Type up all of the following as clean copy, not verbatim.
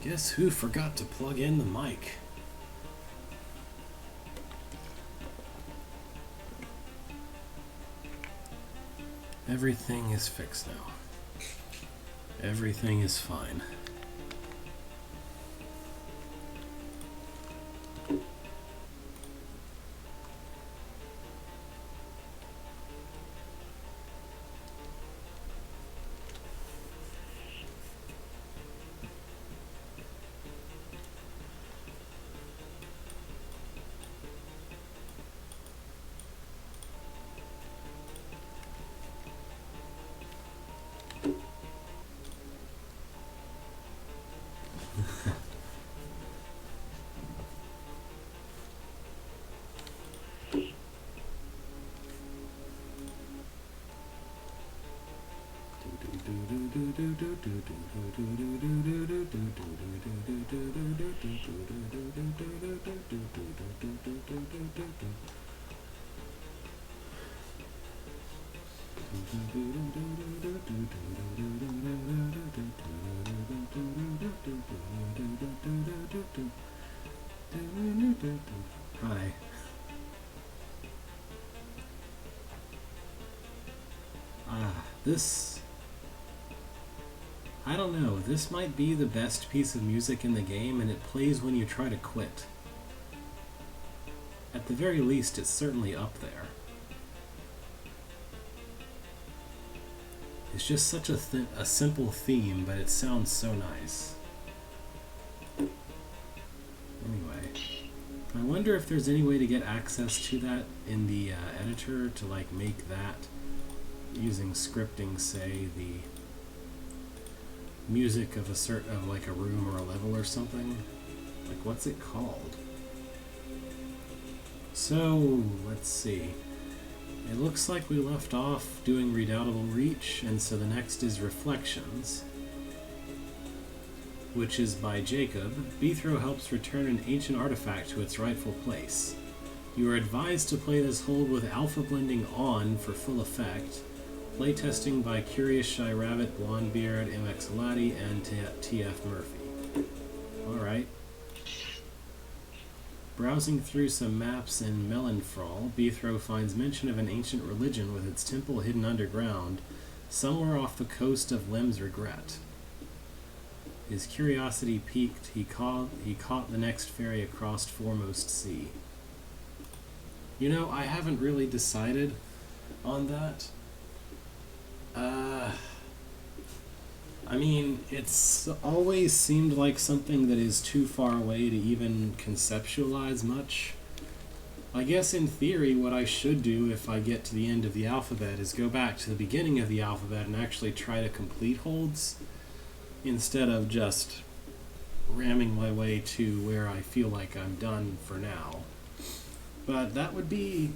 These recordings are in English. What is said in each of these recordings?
Guess who forgot to plug in the mic? Everything is fixed now. Everything is fine. Hi. This... I don't know, this might be the best piece of music in the game, and it plays when you try to quit. At the very least, it's certainly up there. It's just such a simple theme, but it sounds so nice. Anyway, I wonder if there's any way to get access to that in the editor to like make that using scripting, say the music of like a room or a level or something. Like, what's it called? So let's see. It looks like we left off doing Redoubtable Reach, and so the next is Reflections, which is by Jacob. Beethro helps return an ancient artifact to its rightful place. You are advised to play this hold with alpha blending on for full effect. Playtesting by Curious Shy Rabbit, Blondebeard, MX Lati, and TF Murphy. Alright. Browsing through some maps in Melanfrawl, Beethro finds mention of an ancient religion with its temple hidden underground, somewhere off the coast of Lem's Regret. His curiosity piqued, he caught the next ferry across Foremost Sea. You know, I haven't really decided on that. I mean, it's always seemed like something that is too far away to even conceptualize much. I guess in theory what I should do if I get to the end of the alphabet is go back to the beginning of the alphabet and actually try to complete holds, instead of just ramming my way to where I feel like I'm done for now. But that would be...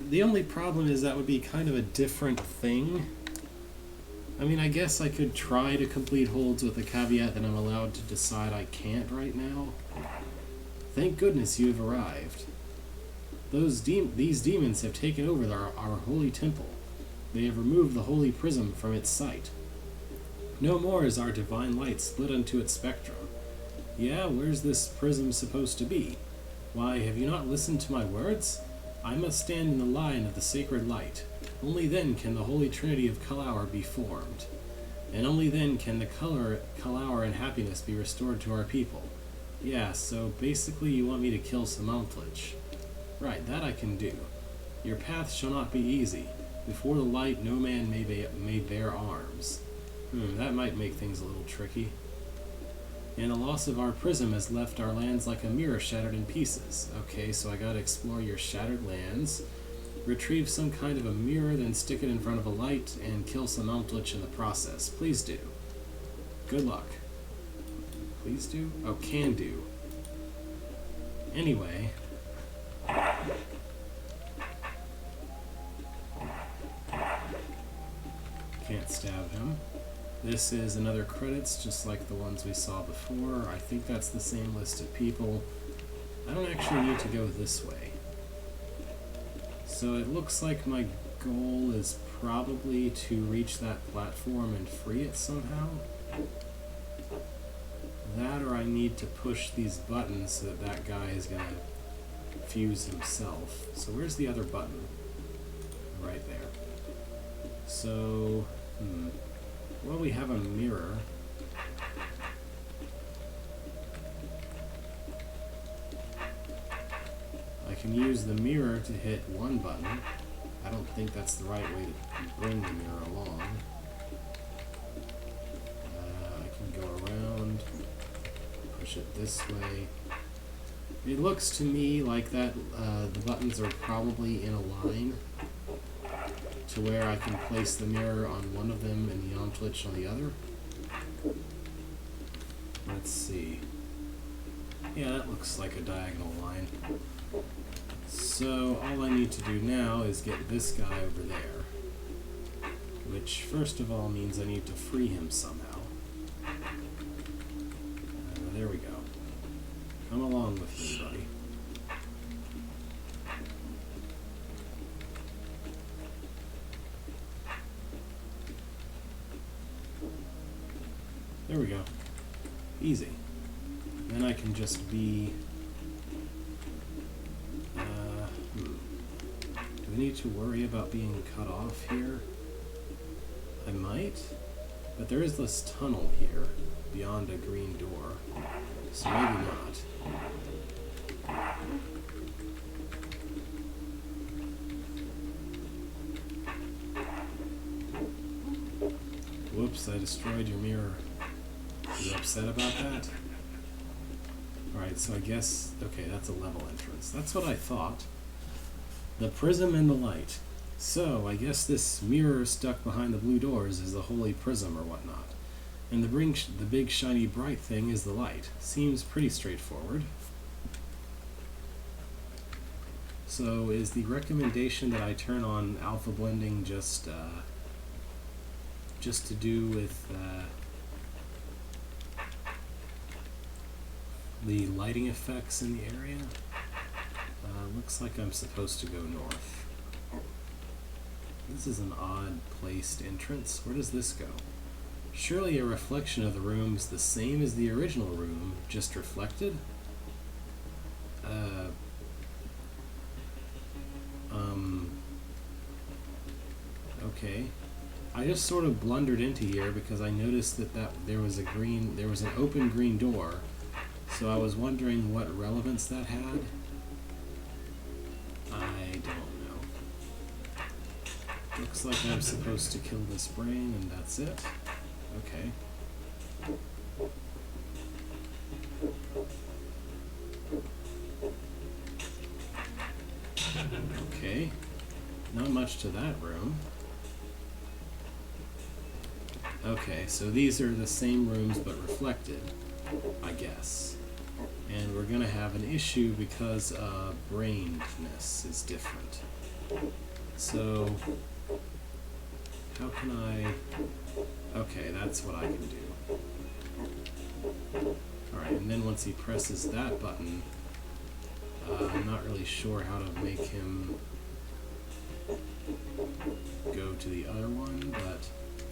the only problem is that would be kind of a different thing. I mean, I guess I could try to complete holds with the caveat that I'm allowed to decide I can't right now. Thank goodness you have arrived. These demons have taken over our holy temple. They have removed the holy prism from its site. No more is our divine light split into its spectrum. Yeah, where's this prism supposed to be? Why, have you not listened to my words? I must stand in the line of the sacred light. Only then can the Holy Trinity of Kalaur be formed. And only then can the Kalaur and happiness be restored to our people. Yeah, so basically you want me to kill Samantlich. Right, that I can do. Your path shall not be easy. Before the light no man may bear arms. That might make things a little tricky. And the loss of our prism has left our lands like a mirror shattered in pieces. Okay, so I gotta explore your shattered lands, retrieve some kind of a mirror, then stick it in front of a light, and kill some Samantlich in the process. Please do. Good luck. Please do? Oh, can do. Anyway. Can't stab him. This is another credits, just like the ones we saw before. I think that's the same list of people. I don't actually need to go this way. So it looks like my goal is probably to reach that platform and free it somehow. That or I need to push these buttons so that that guy is going to fuse himself. So where's the other button? Right there. So, well, we have a mirror. I can use the mirror to hit one button. I don't think that's the right way to bring the mirror along. I can go around, push it this way. It looks to me like that the buttons are probably in a line to where I can place the mirror on one of them and the on switch on the other. Let's see. Yeah, that looks like a diagonal line. So all I need to do now is get this guy over there, which first of all means I need to free him somehow. There we go. Come along with me, buddy. There we go. Easy. Then I can just be... Do I need to worry about being cut off here? I might, but there is this tunnel here beyond a green door, so maybe not. Whoops, I destroyed your mirror. Are you upset about that? Alright, so I guess, okay, that's a level entrance. That's what I thought. The prism and the light. So, I guess this mirror stuck behind the blue doors is the holy prism or whatnot. And the big shiny bright thing is the light. Seems pretty straightforward. So, is the recommendation that I turn on alpha blending just to do with the lighting effects in the area? Looks like I'm supposed to go north. This is an odd placed entrance. Where does this go? Surely a reflection of the room's the same as the original room, just reflected? Okay. I just sort of blundered into here because I noticed that there was an open green door, so I was wondering what relevance that had. I don't know. Looks like I'm supposed to kill this brain and that's it. Okay. Okay. Not much to that room. Okay, so these are the same rooms but reflected, I guess. And we're going to have an issue because brainedness is different. So, how can I... Okay, that's what I can do. Alright, and then once he presses that button, I'm not really sure how to make him go to the other one, but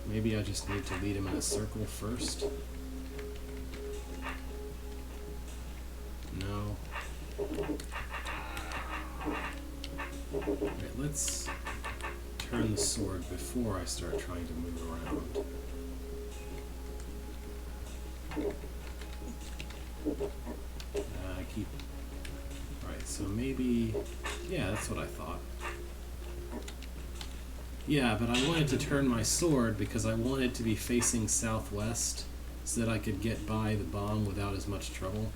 maybe I just need to lead him in a circle first. No. Alright, let's turn the sword before I start trying to move around. Alright, so maybe... Yeah, that's what I thought. Yeah, but I wanted to turn my sword because I wanted to be facing southwest so that I could get by the bomb without as much trouble.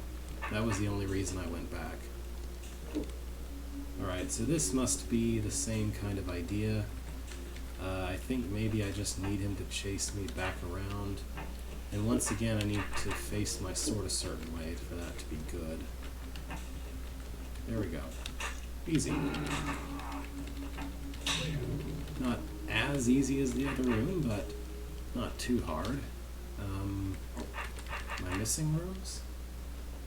That was the only reason I went back. Alright, so this must be the same kind of idea. I think maybe I just need him to chase me back around. And once again, I need to face my sword a certain way for that to be good. There we go. Easy. Not as easy as the other room, but not too hard. Am I missing rooms?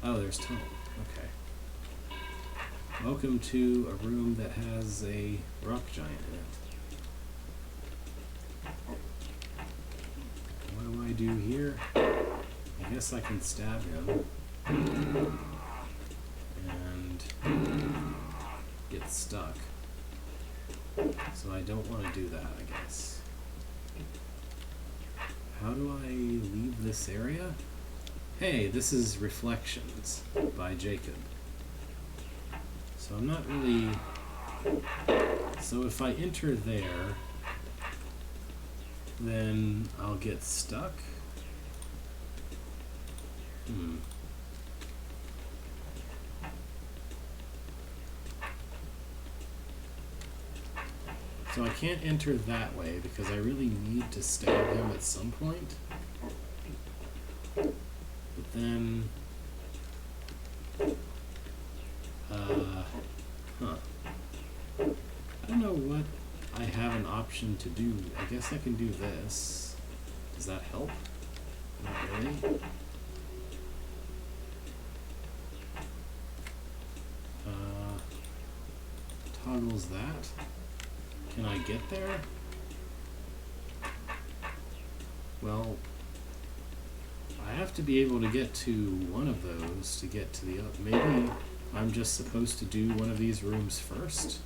Oh, there's tunnel. Okay. Welcome to a room that has a rock giant in it. What do I do here? I guess I can stab him and get stuck. So I don't want to do that, I guess. How do I leave this area? Hey, this is Reflections by Jacob. So I'm not really... So if I enter there, then I'll get stuck? So I can't enter that way because I really need to stab him at some point. But then... I don't know what I have an option to do. I guess I can do this. Does that help? Not really. Toggles that. Can I get there? Well, I have to be able to get to one of those to get to the other. Maybe I'm just supposed to do one of these rooms first?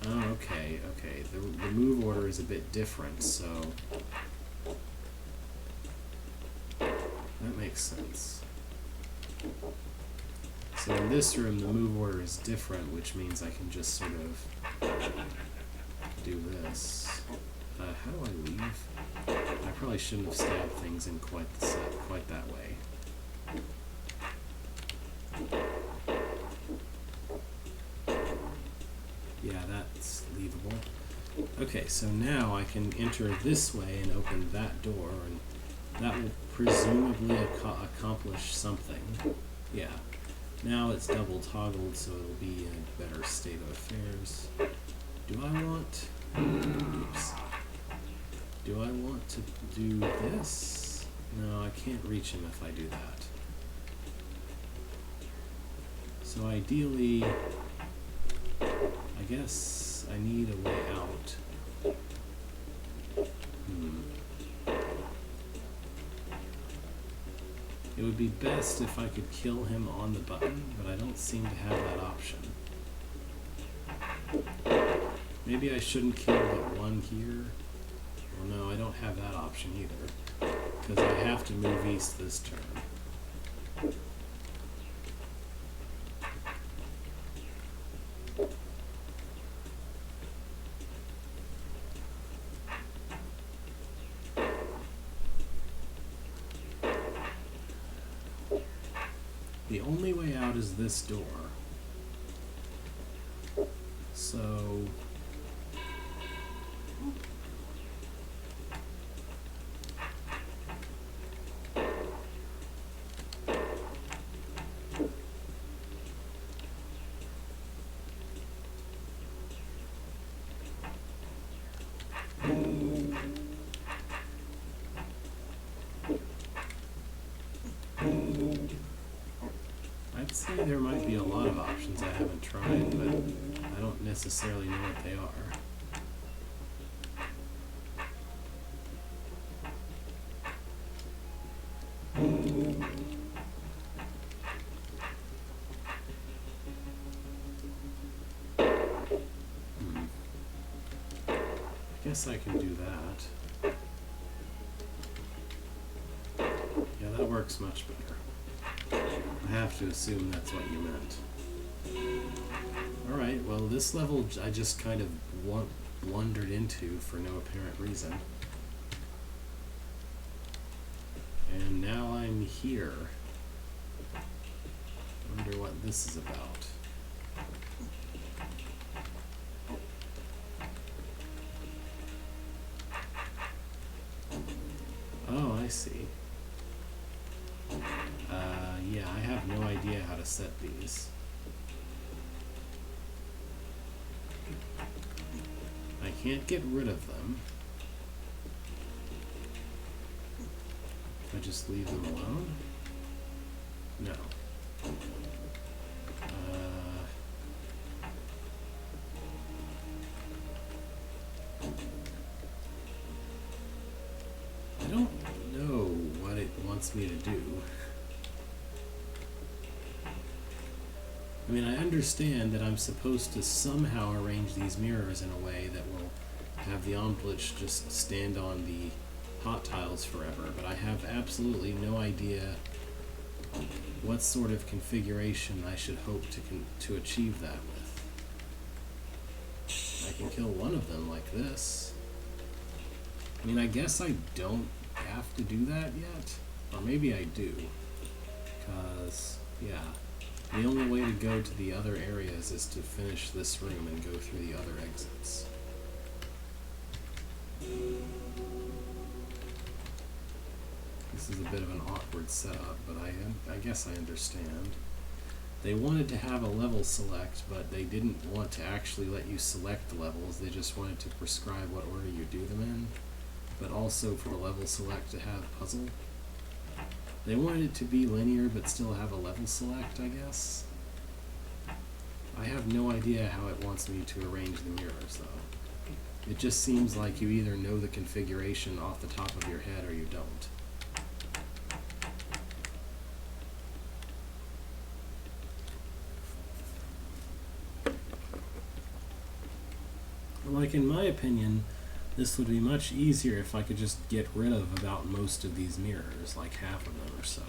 Oh, okay, okay. The move order is a bit different, so... That makes sense. So in this room, the move order is different, which means I can just sort of do this. How do I leave? I probably shouldn't have stabbed things in quite that way. Yeah, that's leavable. Okay, so now I can enter this way and open that door, and that will presumably accomplish something. Yeah. Now it's double toggled, so it'll be in a better state of affairs. Do I want... Oops. Do I want to do this? No, I can't reach him if I do that. So ideally, I guess I need a way out. It would be best if I could kill him on the button, but I don't seem to have that option. Maybe I shouldn't kill but one here. Well, no, I don't have that option either, because I have to move east this turn. The only way out is this door. So... I'd say there might be a lot of options I haven't tried, but I don't necessarily know what they are. I guess I can do that. Yeah, that works much better. I have to assume that's what you meant. Alright, well this level I just kind of blundered into for no apparent reason. And now I'm here. Wonder what this is about. Oh, I see. Yeah, I have no idea how to set these. I can't get rid of them. If I just leave them alone? No. I don't know what it wants me to do. I mean, I understand that I'm supposed to somehow arrange these mirrors in a way that will have the omplage just stand on the hot tiles forever, but I have absolutely no idea what sort of configuration I should hope to achieve that with. I can kill one of them like this. I mean, I guess I don't have to do that yet, or maybe I do, because, yeah. The only way to go to the other areas is to finish this room and go through the other exits. This is a bit of an awkward setup, but I guess I understand. They wanted to have a level select, but they didn't want to actually let you select the levels. They just wanted to prescribe what order you do them in, but also for the level select to have puzzle. They wanted it to be linear, but still have a level select, I guess. I have no idea how it wants me to arrange the mirrors, though. It just seems like you either know the configuration off the top of your head or you don't. Like, in my opinion, this would be much easier if I could just get rid of about most of these mirrors, like half of them or so.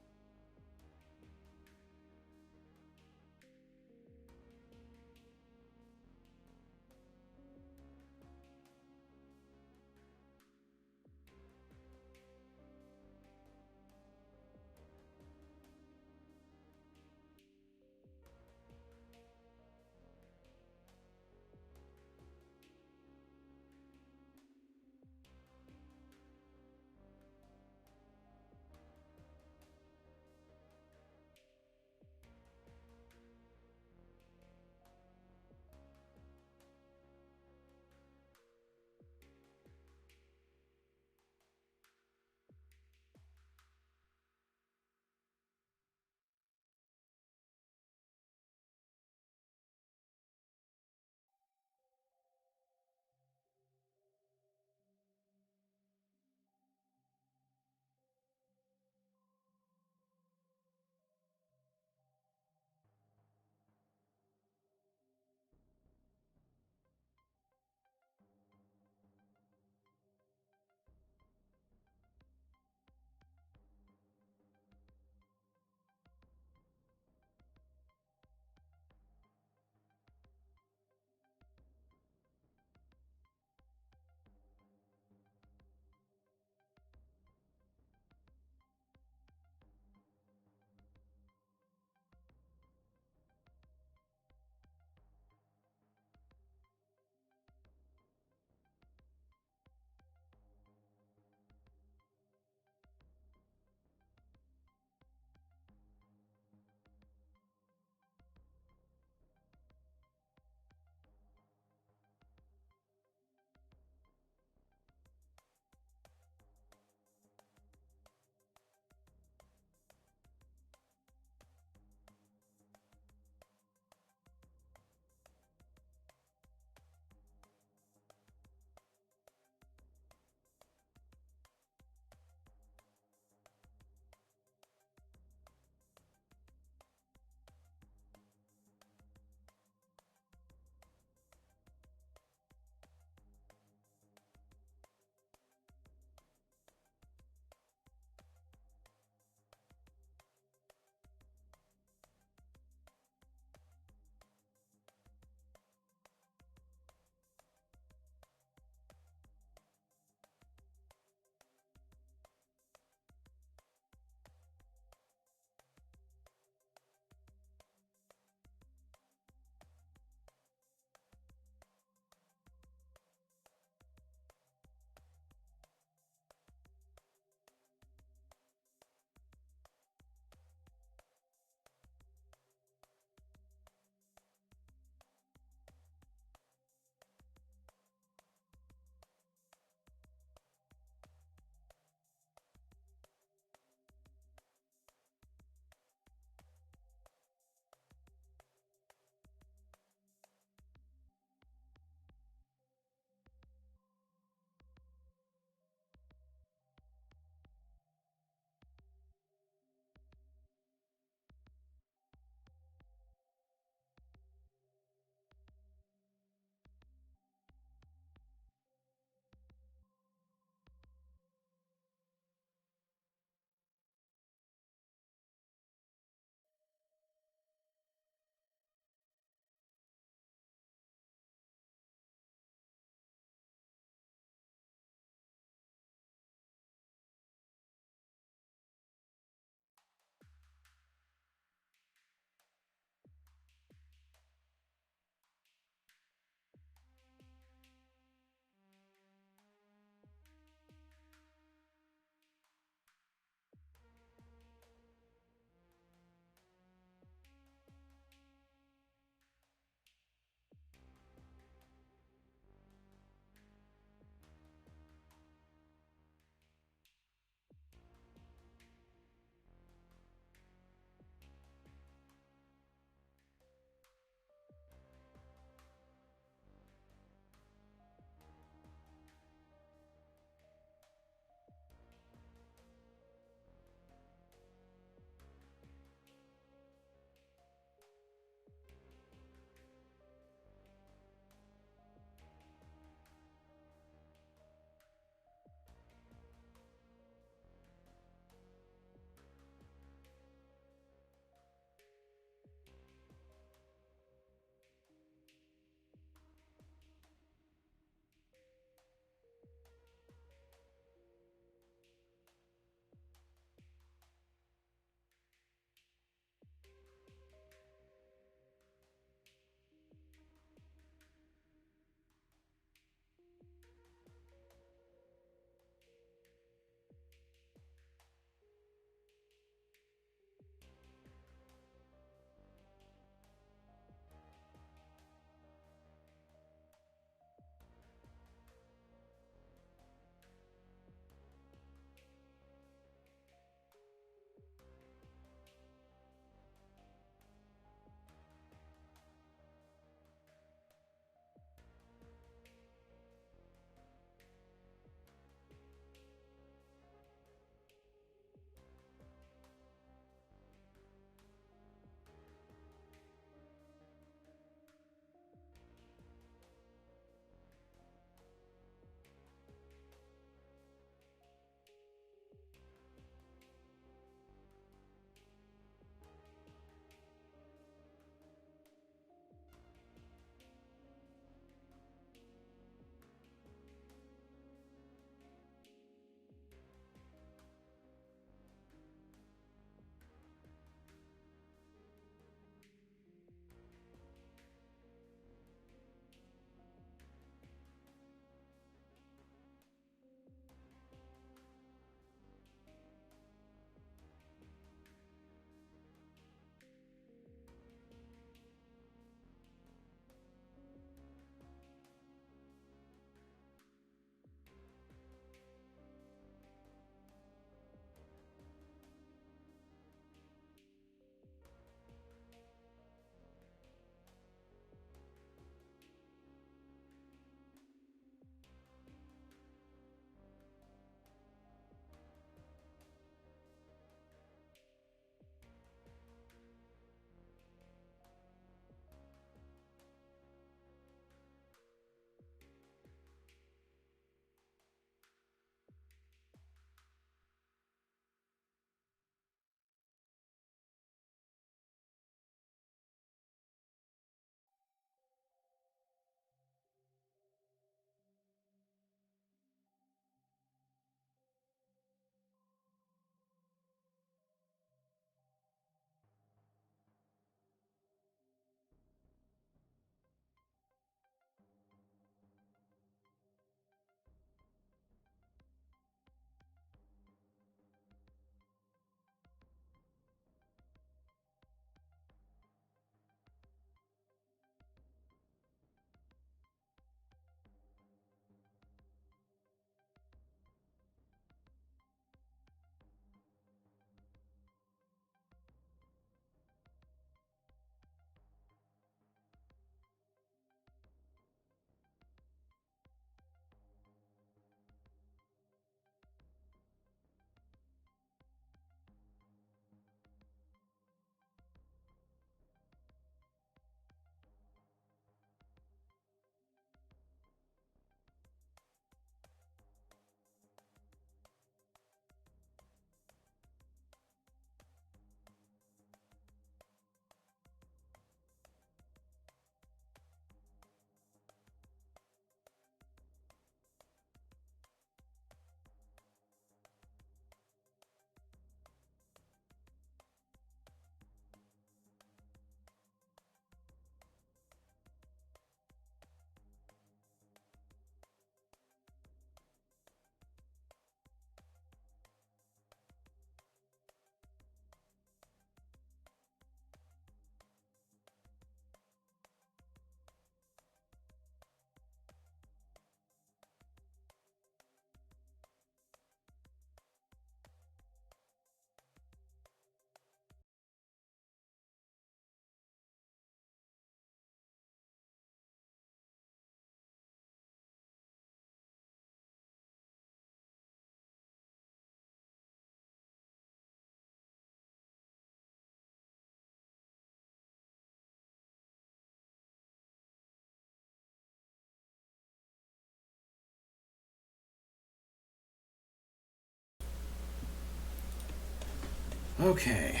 Okay.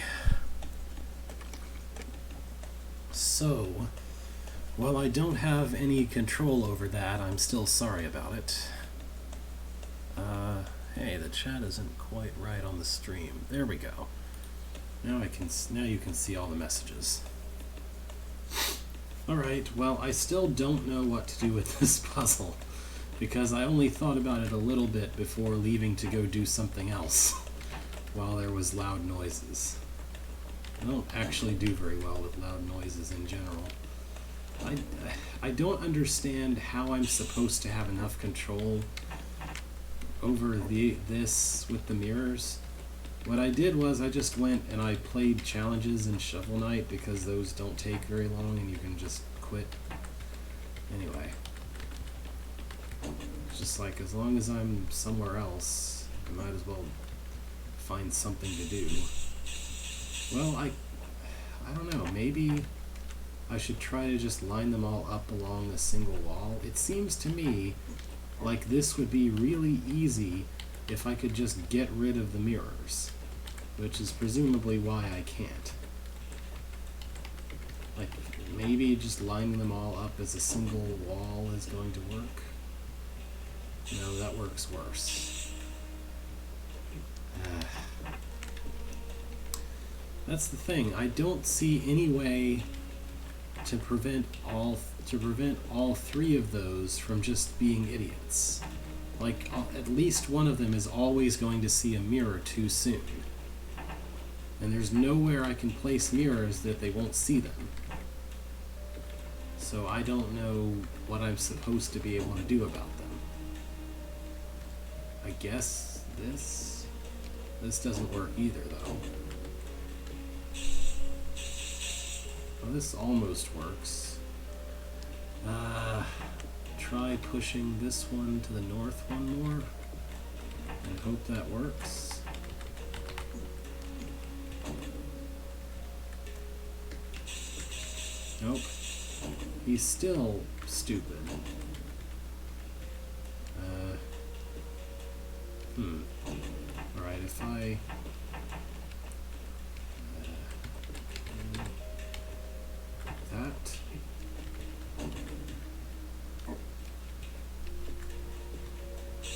So, while I don't have any control over that, I'm still sorry about it. Hey, the chat isn't quite right on the stream. There we go. Now you can see all the messages. Alright, well, I still don't know what to do with this puzzle, because I only thought about it a little bit before leaving to go do something else, while there was loud noises. I don't actually do very well with loud noises in general. I don't understand how I'm supposed to have enough control over this with the mirrors. What I did was I just went and I played challenges in Shovel Knight because those don't take very long and you can just quit. Anyway. It's just like, as long as I'm somewhere else, I might as well find something to do. Well, I don't know, maybe I should try to just line them all up along a single wall. It seems to me like this would be really easy if I could just get rid of the mirrors, which is presumably why I can't. Like, maybe just lining them all up as a single wall is going to work. No, that works worse. That's the thing. I don't see any way to prevent all three of those from just being idiots. Like, at least one of them is always going to see a mirror too soon. And there's nowhere I can place mirrors that they won't see them. So I don't know what I'm supposed to be able to do about them. I guess this doesn't work either, though. Well, this almost works. Try pushing this one to the north one more and hope that works. Nope. He's still stupid. Alright, if I... that...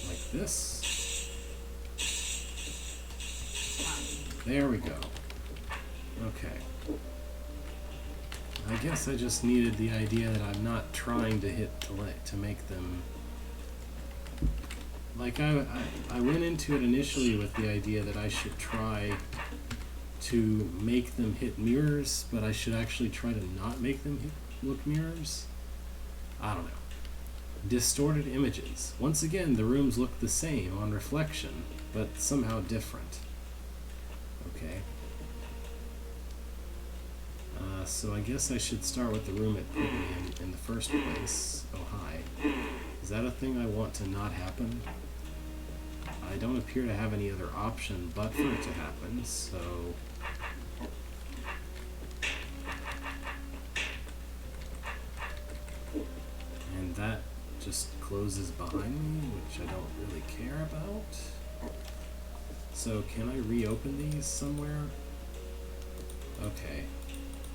like this. There we go. Okay. I guess I just needed the idea that I'm not trying to hit to make them... Like, I went into it initially with the idea that I should try to make them hit mirrors, but I should actually try to not make them look mirrors. I don't know. Distorted images. Once again, the rooms look the same on reflection, but somehow different. Okay. So I guess I should start with the room it put me in the first place. Oh, hi. Is that a thing I want to not happen? I don't appear to have any other option but for it to happen, so... And that just closes behind me, which I don't really care about. So can I reopen these somewhere? Okay.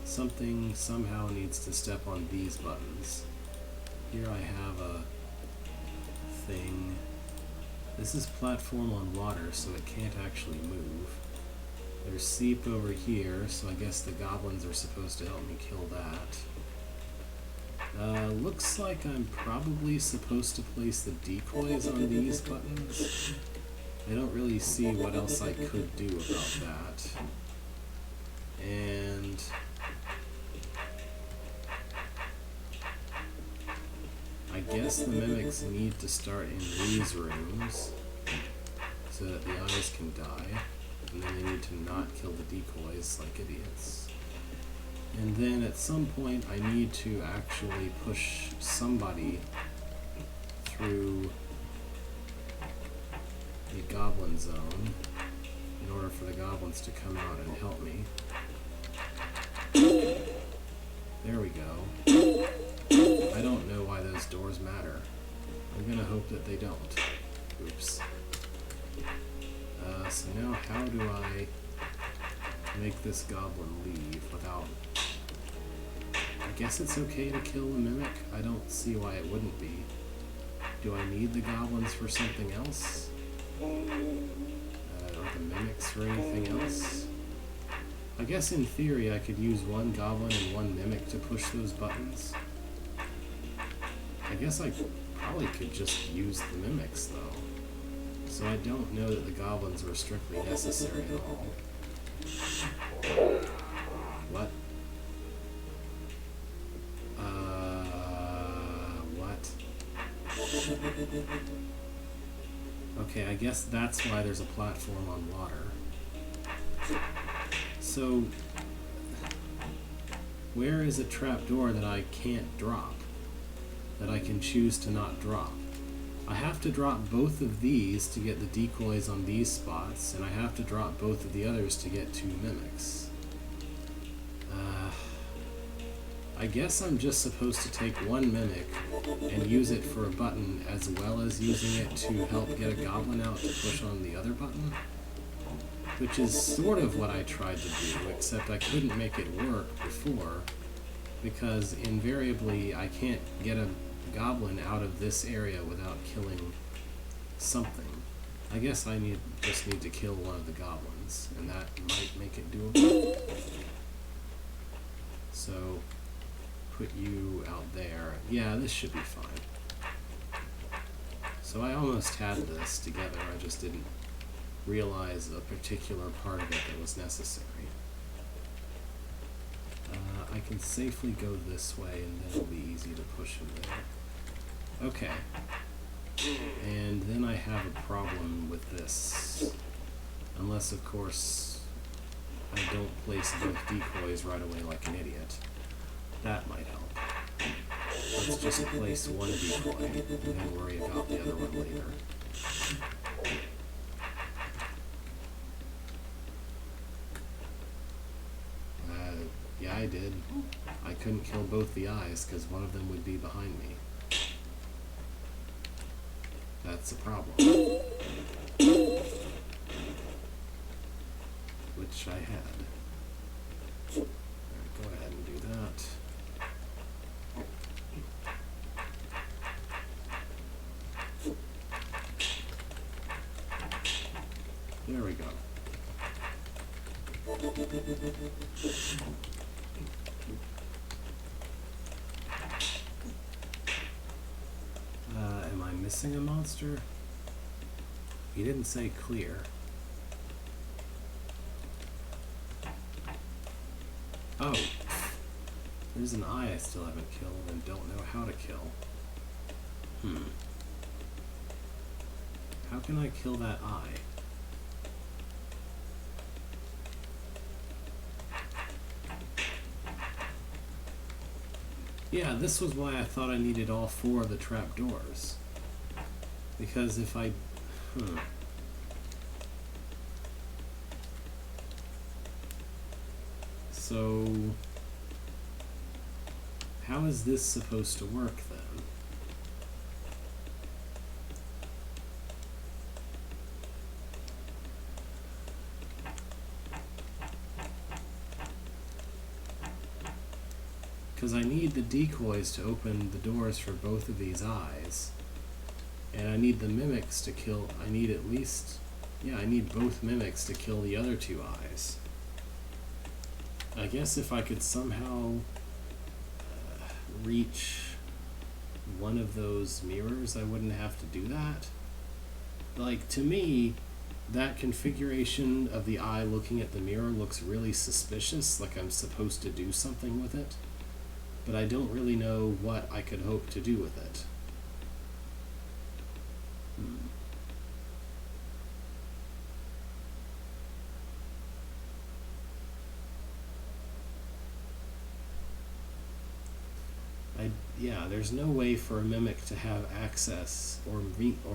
Something somehow needs to step on these buttons. Here I have a thing. This is platform on water, so it can't actually move. There's seep over here, so I guess the goblins are supposed to help me kill that. Looks like I'm probably supposed to place the decoys on these buttons. I don't really see what else I could do about that. And... I guess the mimics need to start in these rooms so that the eyes can die, and then they need to not kill the decoys like idiots. And then at some point I need to actually push somebody through the goblin zone in order for the goblins to come out and help me. There we go. I don't know why those doors matter. I'm gonna hope that they don't. Oops. So now how do I make this goblin leave without... I guess it's okay to kill the mimic. I don't see why it wouldn't be. Do I need the goblins for something else? Or the mimics for anything else? I guess in theory I could use one goblin and one mimic to push those buttons. I guess I probably could just use the mimics though. So I don't know that the goblins were strictly necessary at all. What? What? Okay, I guess that's why there's a platform on water. So, where is a trapdoor that I can't drop? That I can choose to not drop? I have to drop both of these to get the decoys on these spots, and I have to drop both of the others to get 2 mimics. I guess I'm just supposed to take one mimic and use it for a button as well as using it to help get a goblin out to push on the other button? Which is sort of what I tried to do, except I couldn't make it work before, because invariably I can't get a goblin out of this area without killing something. I guess I just need to kill one of the goblins, and that might make it doable. So, put you out there. Yeah, this should be fine. So I almost had this together, I just didn't realize a particular part of it that was necessary. I can safely go this way, and then it'll be easy to push him there. Okay. And then I have a problem with this. Unless, of course, I don't place both decoys right away like an idiot. That might help. Let's just place one decoy, and then worry about the other one later. Yeah, I did. I couldn't kill both the eyes because one of them would be behind me. That's a problem. Which I had. Alright, go ahead and do that. There we go. Am I missing a monster? He didn't say clear. Oh. There's an eye I still haven't killed and don't know how to kill. How can I kill that eye? Yeah, this was why I thought I needed all 4 of the trapdoors. Because if I... So... how is this supposed to work then? Because I need the decoys to open the doors for both of these eyes. And I need the mimics to kill... I need at least... yeah, I need both mimics to kill the other 2 eyes. I guess if I could somehow reach one of those mirrors, I wouldn't have to do that. Like, to me, that configuration of the eye looking at the mirror looks really suspicious, like I'm supposed to do something with it. But I don't really know what I could hope to do with it. Yeah, there's no way for a mimic to have access, or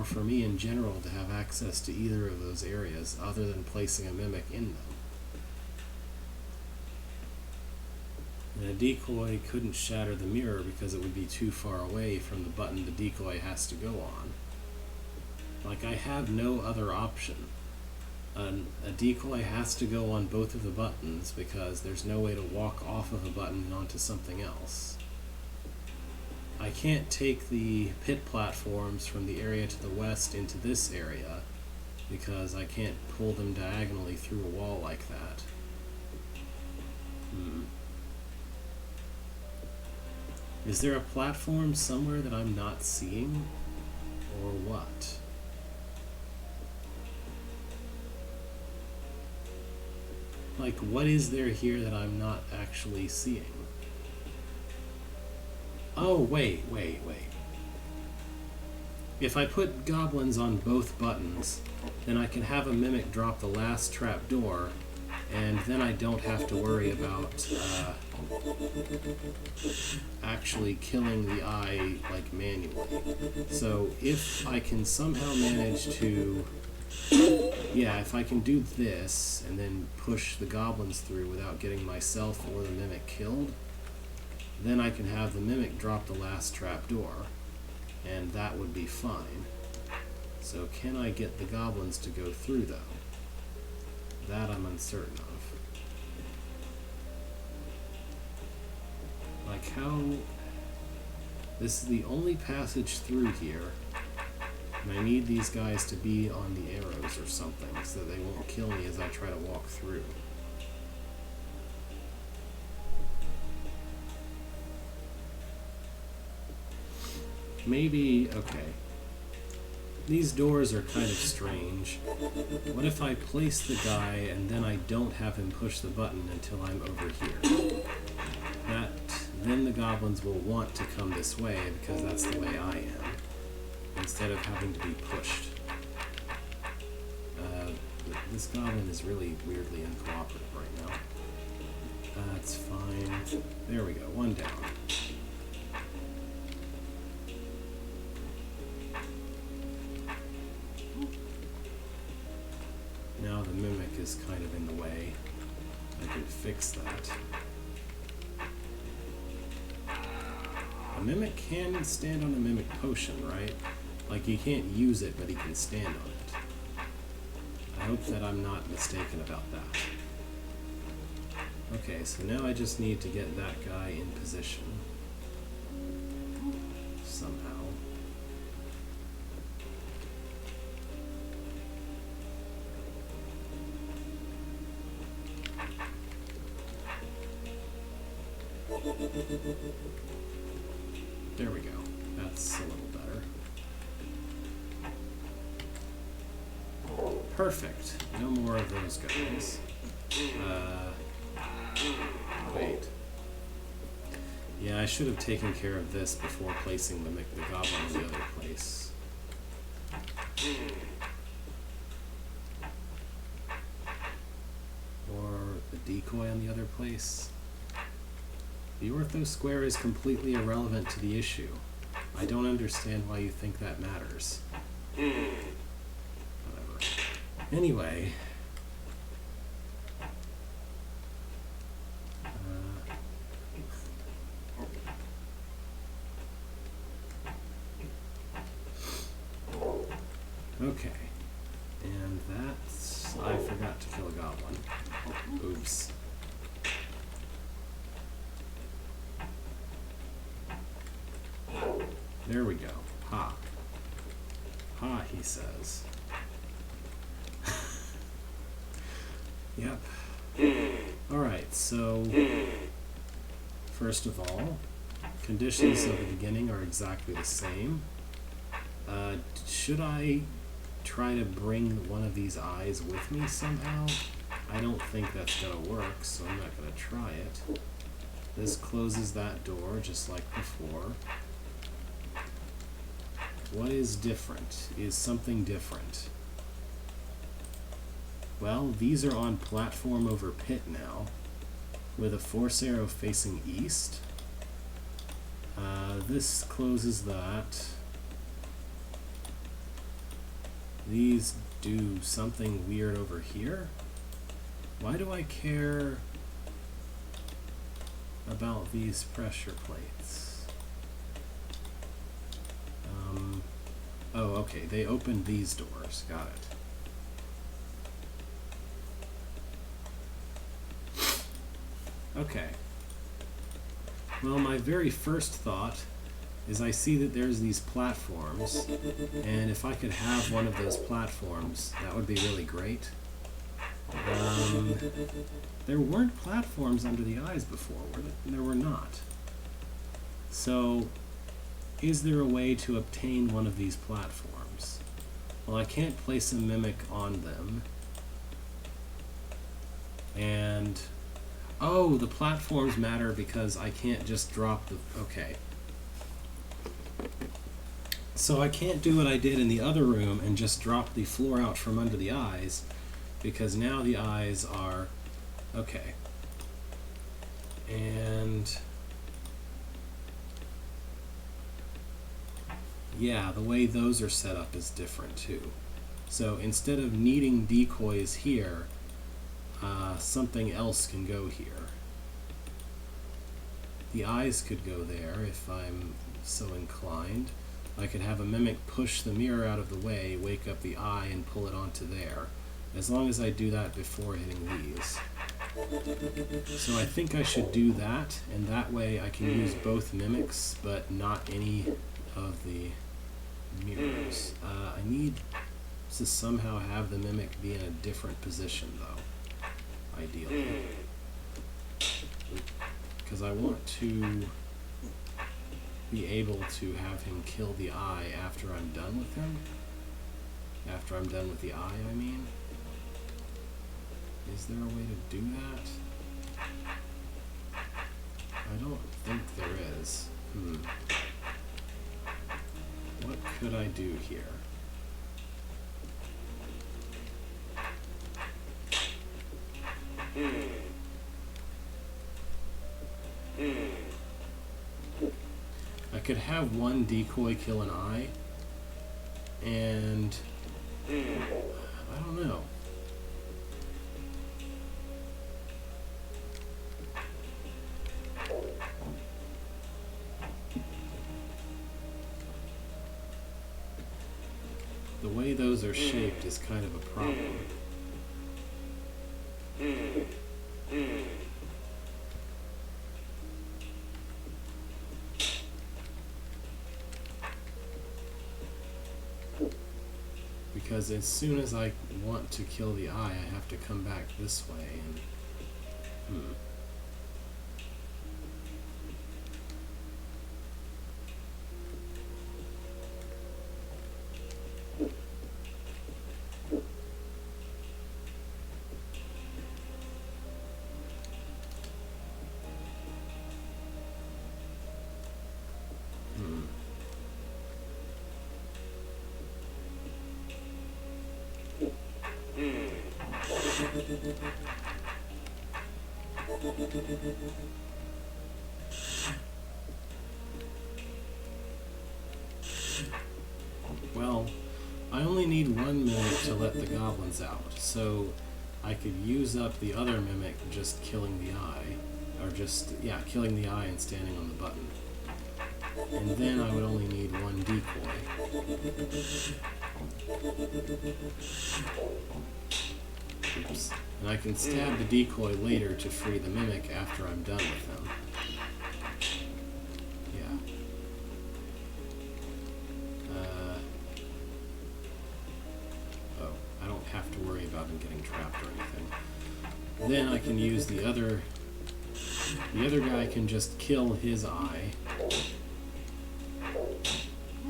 for me in general to have access to either of those areas other than placing a mimic in them. And a decoy couldn't shatter the mirror because it would be too far away from the button the decoy has to go on. Like, I have no other option. a decoy has to go on both of the buttons because there's no way to walk off of a button and onto something else. I can't take the pit platforms from the area to the west into this area because I can't pull them diagonally through a wall like that. Is there a platform somewhere that I'm not seeing? Or what? Like, what is there here that I'm not actually seeing? Oh, wait. If I put goblins on both buttons, then I can have a mimic drop the last trap door, and then I don't have to worry about actually killing the eye, like, manually. So if I can somehow manage to... Yeah, if I can do this, and then push the goblins through without getting myself or the mimic killed, then I can have the mimic drop the last trap door, and that would be fine. So can I get the goblins to go through, though? That I'm uncertain of. Like how... This is the only passage through here, and I need these guys to be on the arrows or something so that they won't kill me as I try to walk through. Maybe... okay. These doors are kind of strange. What if I place the guy and then I don't have him push the button until I'm over here? Then the goblins will want to come this way because that's the way I am, instead of having to be pushed. This goblin is really weirdly uncooperative right now. That's fine. There we go, one down. Now the mimic is kind of in the way. I can fix that. A mimic can stand on a mimic potion, right? Like, he can't use it, but he can stand on it. I hope that I'm not mistaken about that. Okay, so now I just need to get that guy in position. Somehow. There we go. That's a little better. Perfect. No more of those guys. Wait. Yeah, I should have taken care of this before placing the goblin in the other place. Or the decoy on the other place. The ortho square is completely irrelevant to the issue. I don't understand why you think that matters. Whatever. Anyway. Okay. And that's... I forgot to kill a goblin. Oops. There we go. Ha. Ha, he says. Yep. Alright, so... First of all, conditions of the beginning are exactly the same. Should I try to bring one of these eyes with me somehow? I don't think that's gonna work, so I'm not gonna try it. This closes that door just like before. What is different? Is something different? Well, these are on platform over pit now, with a force arrow facing east. This closes that. These do something weird over here. Why do I care about these pressure plates? Oh, okay, they opened these doors. Got it. Okay. Well, my very first thought is I see that there's these platforms, and if I could have one of those platforms, that would be really great. There weren't platforms under the eyes before, were there? There were not. So, is there a way to obtain one of these platforms? Well, I can't place a mimic on them. And, oh, the platforms matter because I can't just drop the, okay. So I can't do what I did in the other room and just drop the floor out from under the eyes, because now the eyes are, okay. And yeah, the way those are set up is different too. So instead of needing decoys here, something else can go here. The eyes could go there if I'm so inclined. I could have a mimic push the mirror out of the way, wake up the eye, and pull it onto there. As long as I do that before hitting these. So I think I should do that, and that way I can use both mimics, but not any of the mirrors. I need to somehow have the mimic be in a different position, though, ideally. Because I want to be able to have him kill the eye after I'm done with him. After I'm done with the eye, I mean. Is there a way to do that? I don't think there is. What could I do here? I could have one decoy kill an eye, and I don't know. The way those are shaped is kind of a problem. Because as soon as I want to kill the eye, I have to come back this way, and well, I only need one mimic to let the goblins out, so I could use up the other mimic just killing the eye, or just, yeah, killing the eye and standing on the button. And then I would only need one decoy. Oops. And I can stab the decoy later to free the mimic after I'm done with them. Yeah. Oh, I don't have to worry about him getting trapped or anything. Then I can use the other guy can just kill his eye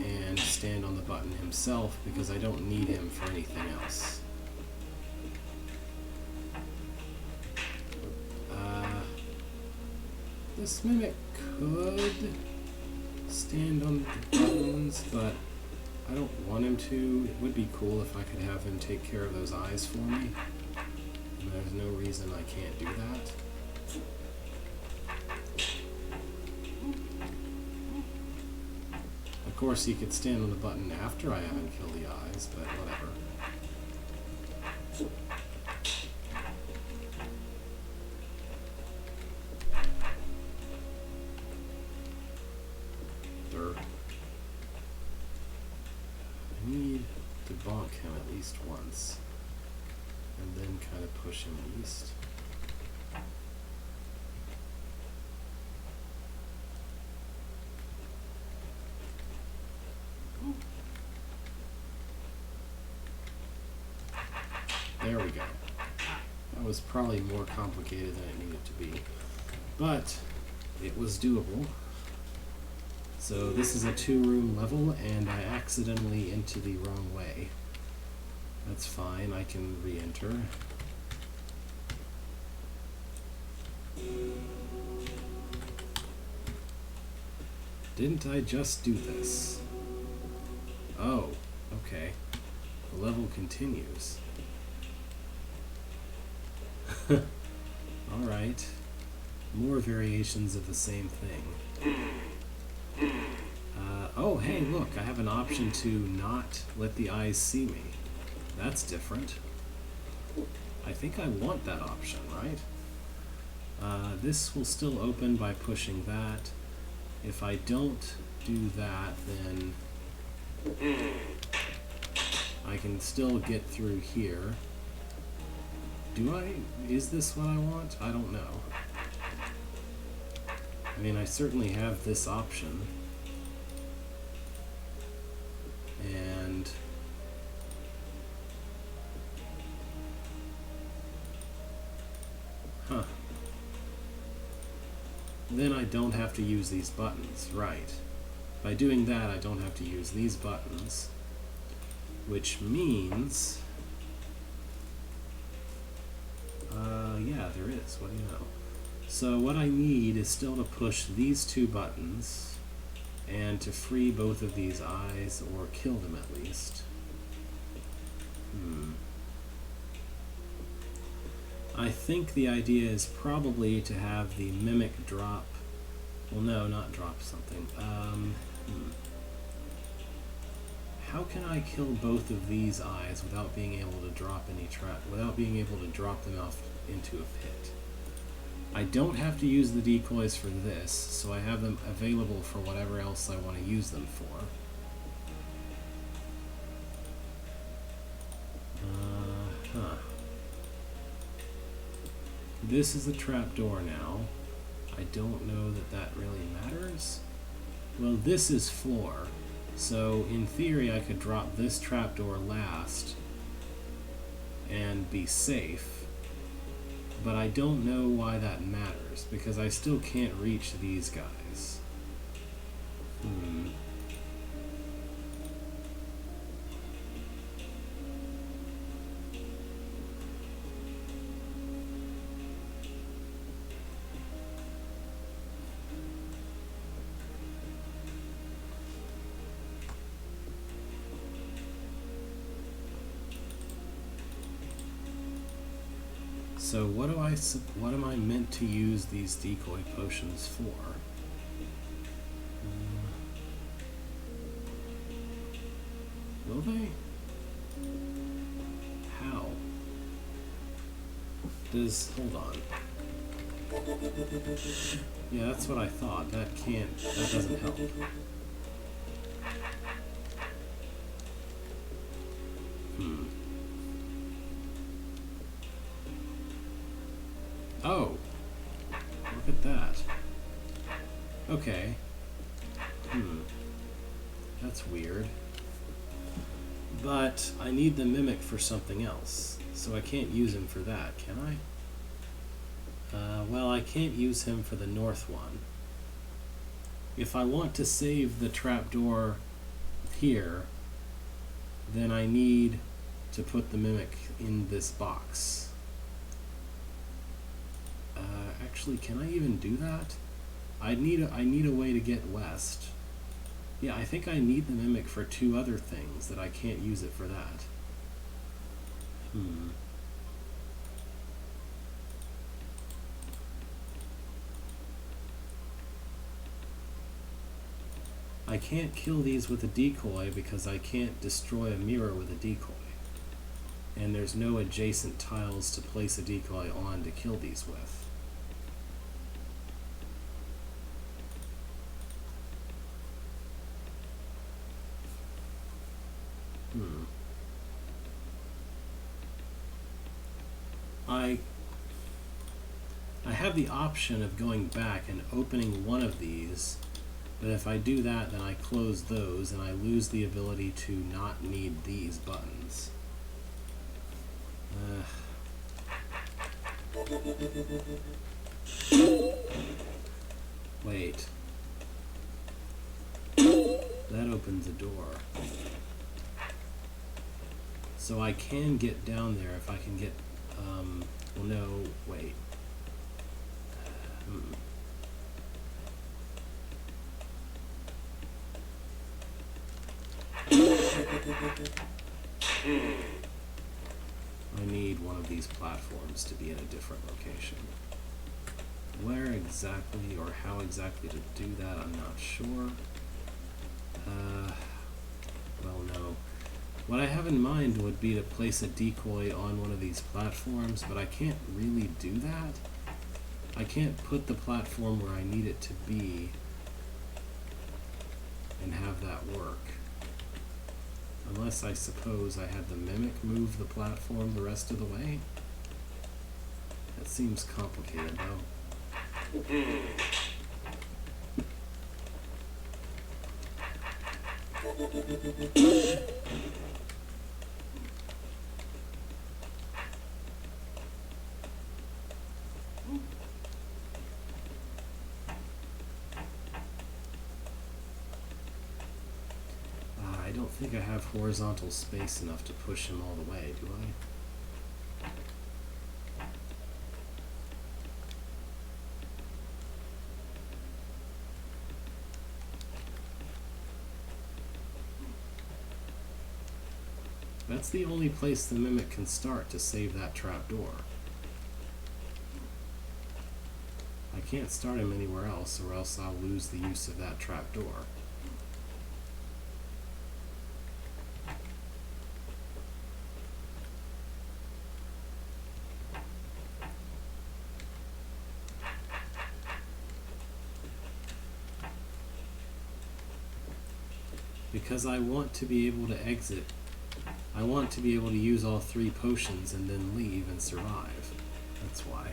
and stand on the button himself because I don't need him for anything else. This mimic could stand on the buttons, but I don't want him to. It would be cool if I could have him take care of those eyes for me. And there's no reason I can't do that. Of course, he could stand on the button after I have him kill the eyes, but whatever. I need to bonk him at least once, and then kind of push him east. There we go. That was probably more complicated than it needed to be. But it was doable. So this is a 2-room level, and I accidentally entered the wrong way. That's fine, I can re-enter. Didn't I just do this? Oh, okay. The level continues. Alright. More variations of the same thing. Oh, hey, look, I have an option to not let the eyes see me. That's different. I think I want that option, right? This will still open by pushing that. If I don't do that, then I can still get through here. Is this what I want? I don't know. I mean, I certainly have this option. And then I don't have to use these buttons, right? By doing that, I don't have to use these buttons, which means, yeah, there is. What do you know? So what I need is still to push these 2 buttons and to free both of these eyes, or kill them at least. I think the idea is probably to have the mimic drop. Well, no, not drop something. How can I kill both of these eyes without being able to drop any trap? Without being able to drop them off into a pit? I don't have to use the decoys for this, so I have them available for whatever else I want to use them for. This is the trapdoor now. I don't know that that really matters. Well, this is floor, so in theory I could drop this trapdoor last and be safe, but I don't know why that matters, because I still can't reach these guys. So what am I meant to use these decoy potions for? Will they? How? Hold on. Yeah, that's what I thought. That doesn't help. Oh, look at that. Okay. That's weird. But I need the mimic for something else, so I can't use him for that, can I? Well, I can't use him for the north one. If I want to save the trapdoor here, then I need to put the mimic in this box. Actually, can I even do that? I need a way to get west. Yeah, I think I need the mimic for 2 other things that I can't use it for that. I can't kill these with a decoy because I can't destroy a mirror with a decoy. And there's no adjacent tiles to place a decoy on to kill these with. I have the option of going back and opening one of these, but if I do that, then I close those and I lose the ability to not need these buttons. Wait. That opens a door. So I can get down there if I can get, well no, wait. I need one of these platforms to be in a different location. Where exactly or how exactly to do that, I'm not sure. Well, no. What I have in mind would be to place a decoy on one of these platforms, but I can't really do that. I can't put the platform where I need it to be and have that work. Unless I suppose I had the Mimic move the platform the rest of the way. That seems complicated though. I don't think I have horizontal space enough to push him all the way, do I? That's the only place the Mimic can start to save that trapdoor. I can't start him anywhere else, or else I'll lose the use of that trapdoor. Because I want to be able to exit. I want to be able to use all 3 potions and then leave and survive. That's why.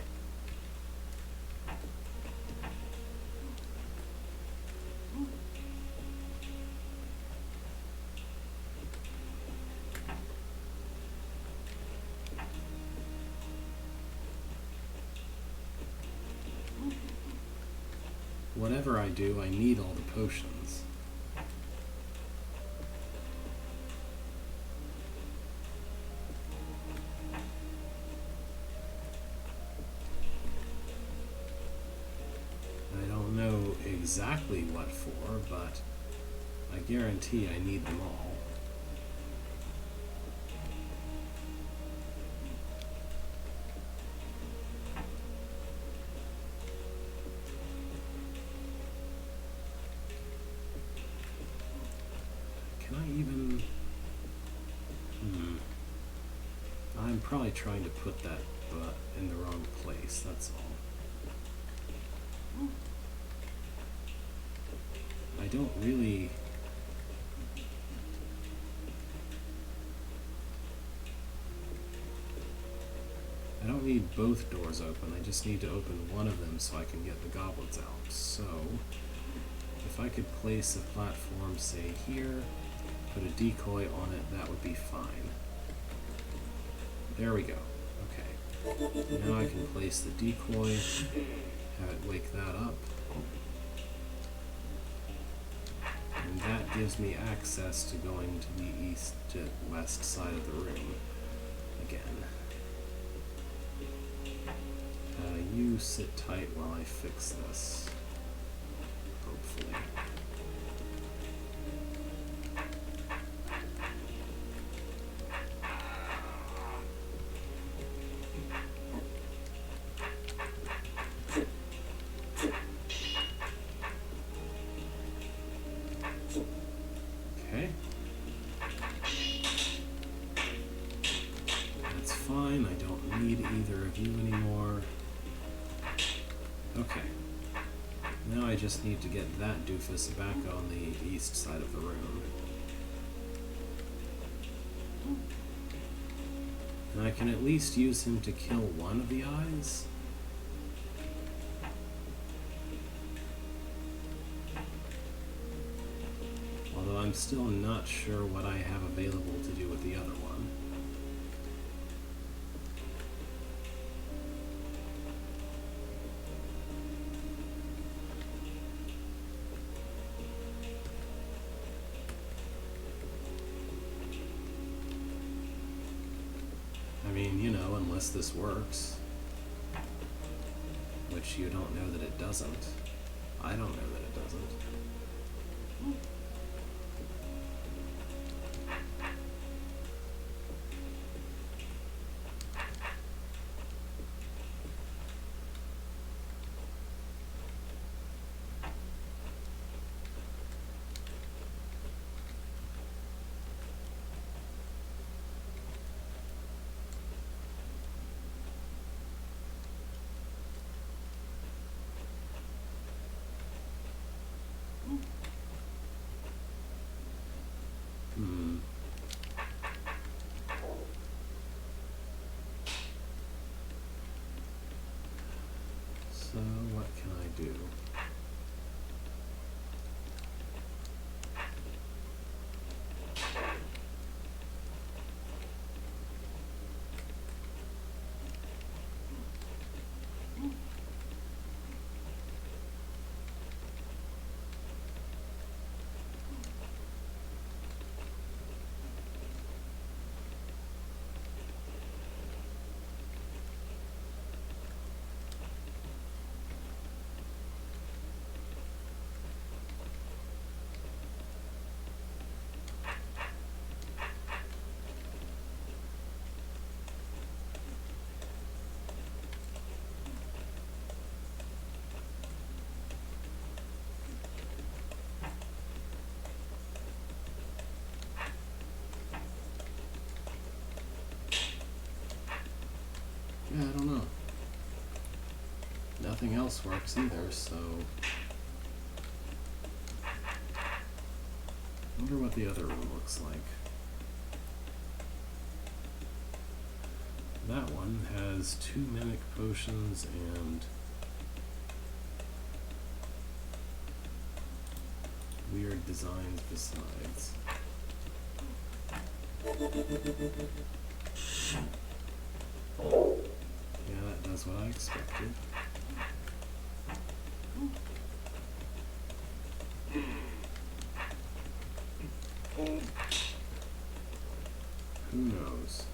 Whatever I do, I need all the potions. Exactly what for, but I guarantee I need them all. Can I even... I'm probably trying to put that in the wrong place, that's all. I don't really... I don't need both doors open, I just need to open one of them so I can get the goblins out. So, if I could place a platform, say here, put a decoy on it, that would be fine. There we go. Okay. Now I can place the decoy, have it wake that up. And that gives me access to going to the east to west side of the room again. You sit tight while I fix this. Hopefully. Okay. That's fine. I don't need either of you anymore. Okay. Now I just need to get that doofus back on the east side of the room. And I can at least use him to kill one of the eyes. Although I'm still not sure what I have available to do with the other one. unless this works. Which you don't know that it doesn't. I don't know that it doesn't. Hmm. So what can I do? Yeah, I don't know. Nothing else works either, so... I wonder what the other room looks like. That one has 2 mimic potions and weird designs besides. Yeah, that does what I expected. Who knows?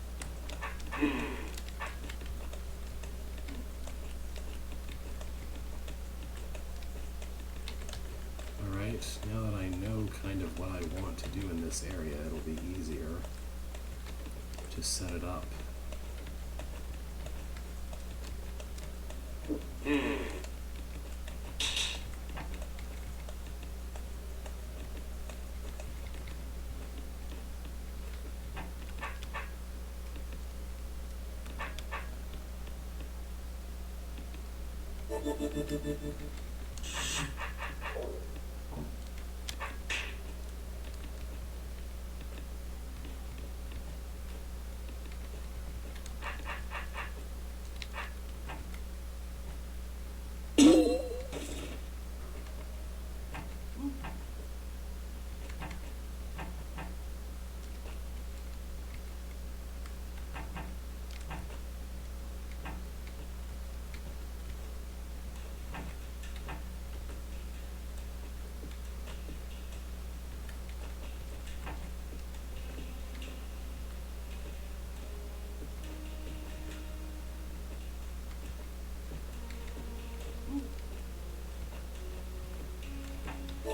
Alright, now that I know kind of what I want to do in this area, it'll be easier to set it up.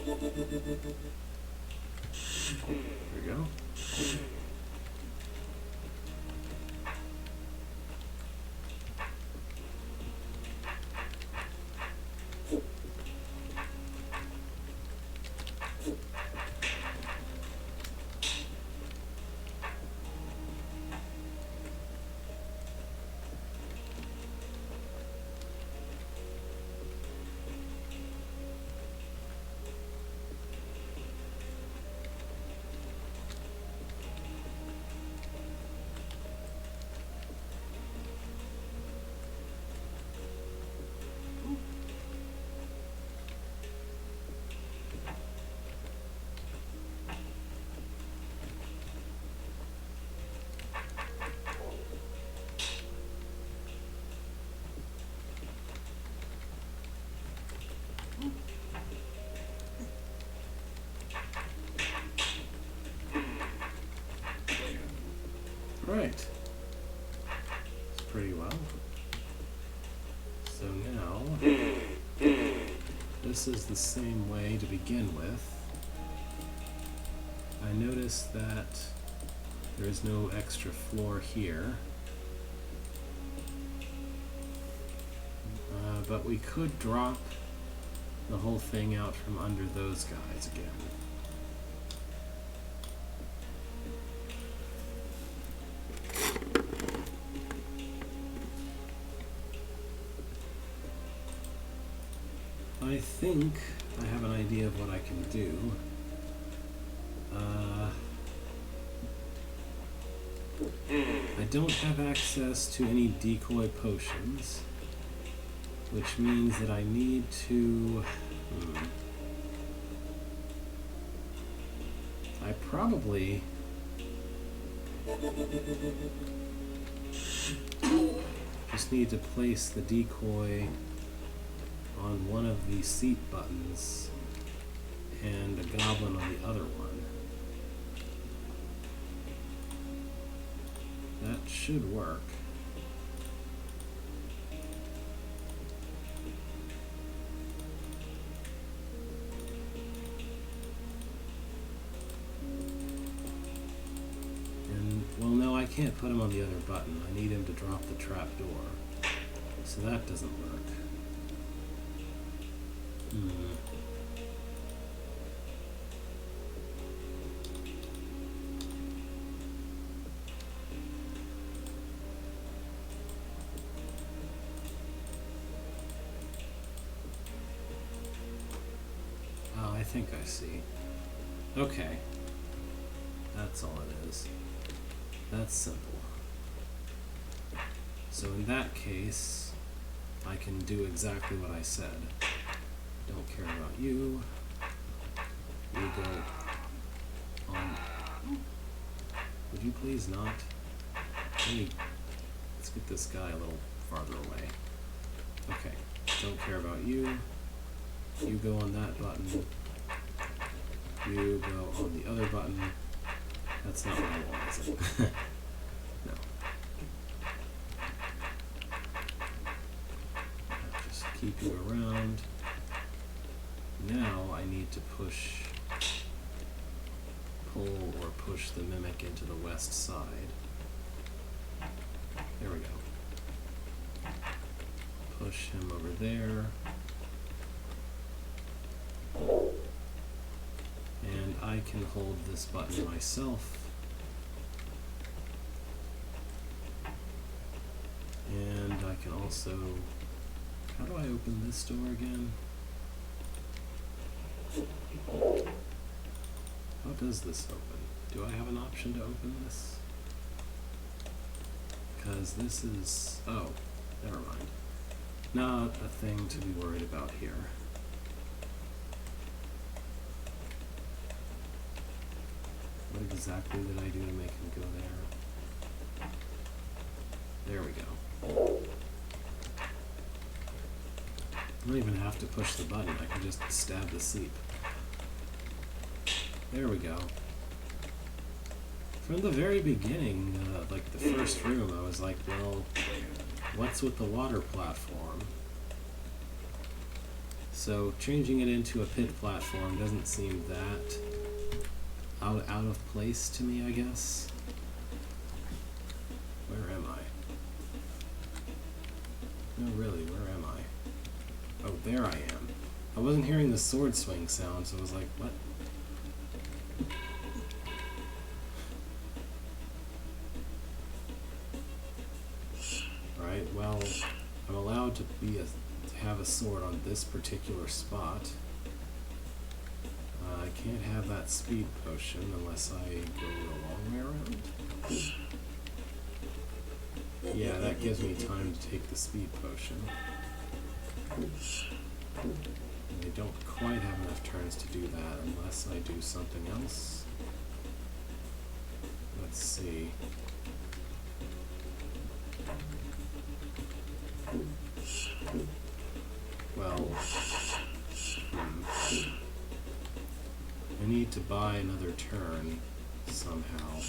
There we go. Right. It's pretty this is the same way to begin with. I notice that there is no extra floor here. But we could drop the whole thing out from under those guys again. I think I have an idea of what I can do. I don't have access to any decoy potions, which means that I need to... I probably... just need to place the decoy on one of the seat buttons and a goblin on the other one. That should work. And, well, no, I can't put him on the other button. I need him to drop the trap door. So that doesn't work. Oh, I think I see. Okay. That's all it is. That's simple. So in that case, I can do exactly what I said. Don't care about you. You go on. Would you please not? Let's get this guy a little farther away. Okay. Don't care about you. You go on that button. You go on the other button. That's not what I want, is it? No. I'll just keep you around. Now I need to pull or push the mimic into the west side. There we go. Push him over there. And I can hold this button myself. And I can also... How do I open this door again? How does this open? Do I have an option to open this? Because this is... Oh, never mind. Not a thing to be worried about here. What exactly did I do to make him go there? There we go. I don't even have to push the button, I can just stab the seat. There we go. From the very beginning, like the first room, I was like, well, what's with the water platform? So changing it into a pit platform doesn't seem that out of place to me, I guess. Where am I? No, really, where am I? Oh, there I am. I wasn't hearing the sword swing sound, so I was like, what? Right, well, I'm allowed to have a sword on this particular spot. I can't have that speed potion unless I go the long way around. Yeah, that gives me time to take the speed potion. And I don't quite have enough turns to do that unless I do something else. Let's see. Well, I need to buy another turn somehow.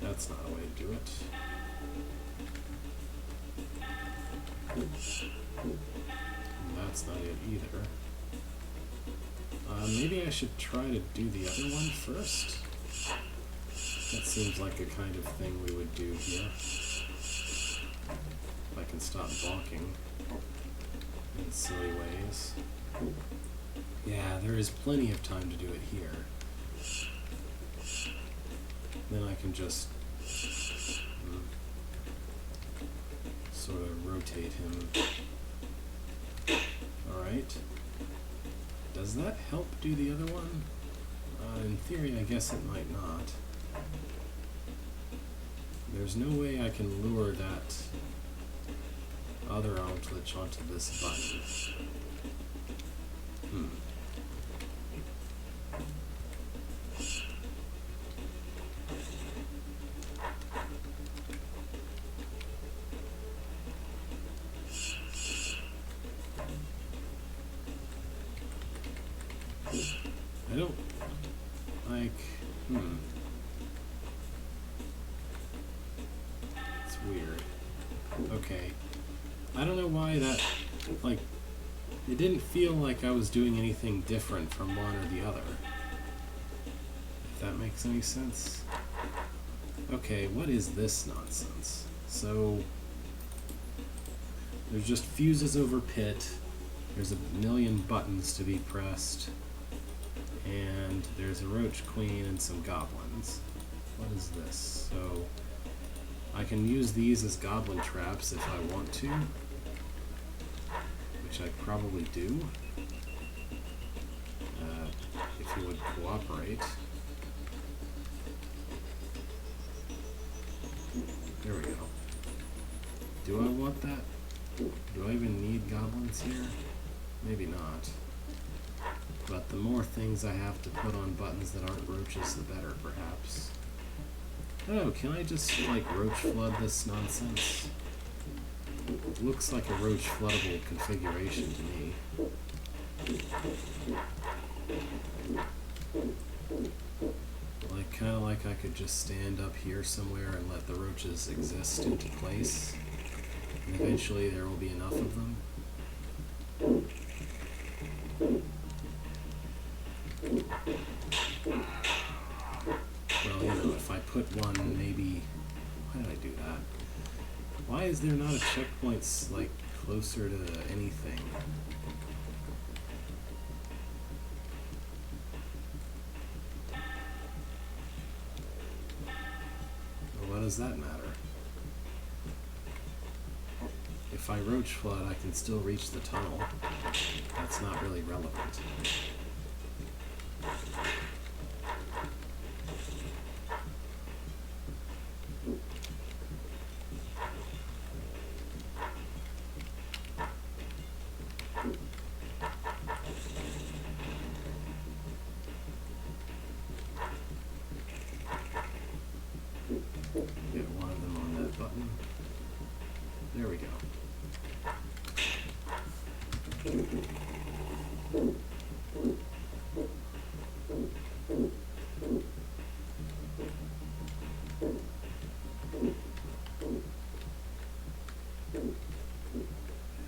That's not a way to do it. That's not it either. Maybe I should try to do the other one first. That seems like the kind of thing we would do here. If I can stop balking in silly ways. Yeah, there is plenty of time to do it here. Then I can just sort of rotate him. Alright. Does that help do the other one? In theory, I guess it might not. There's no way I can lure that other outlet onto this button. I don't like. It's weird. Okay. I don't know why that, like, it didn't feel like I was doing anything different from one or the other. If that makes any sense. Okay, what is this nonsense? So, there's just fuses over pit. There's a million buttons to be pressed. And there's a roach queen and some goblins. What is this? So, I can use these as goblin traps if I want to. Which I probably do. If you would cooperate. There we go. Do I want that? Do I even need goblins here? Maybe not. But the more things I have to put on buttons that aren't roaches, the better, perhaps. Oh, can I just, like, roach flood this nonsense? Looks like a roach floodable configuration to me. Like, kind of like I could just stand up here somewhere and let the roaches exist into place. And eventually there will be enough of them. Well, you know, if I put one, maybe... Why did I do that? Why is there not a checkpoint, like, closer to anything? Well, what does that matter? If I roach flood, I can still reach the tunnel. That's not really relevant. Get one of them on that button. There we go.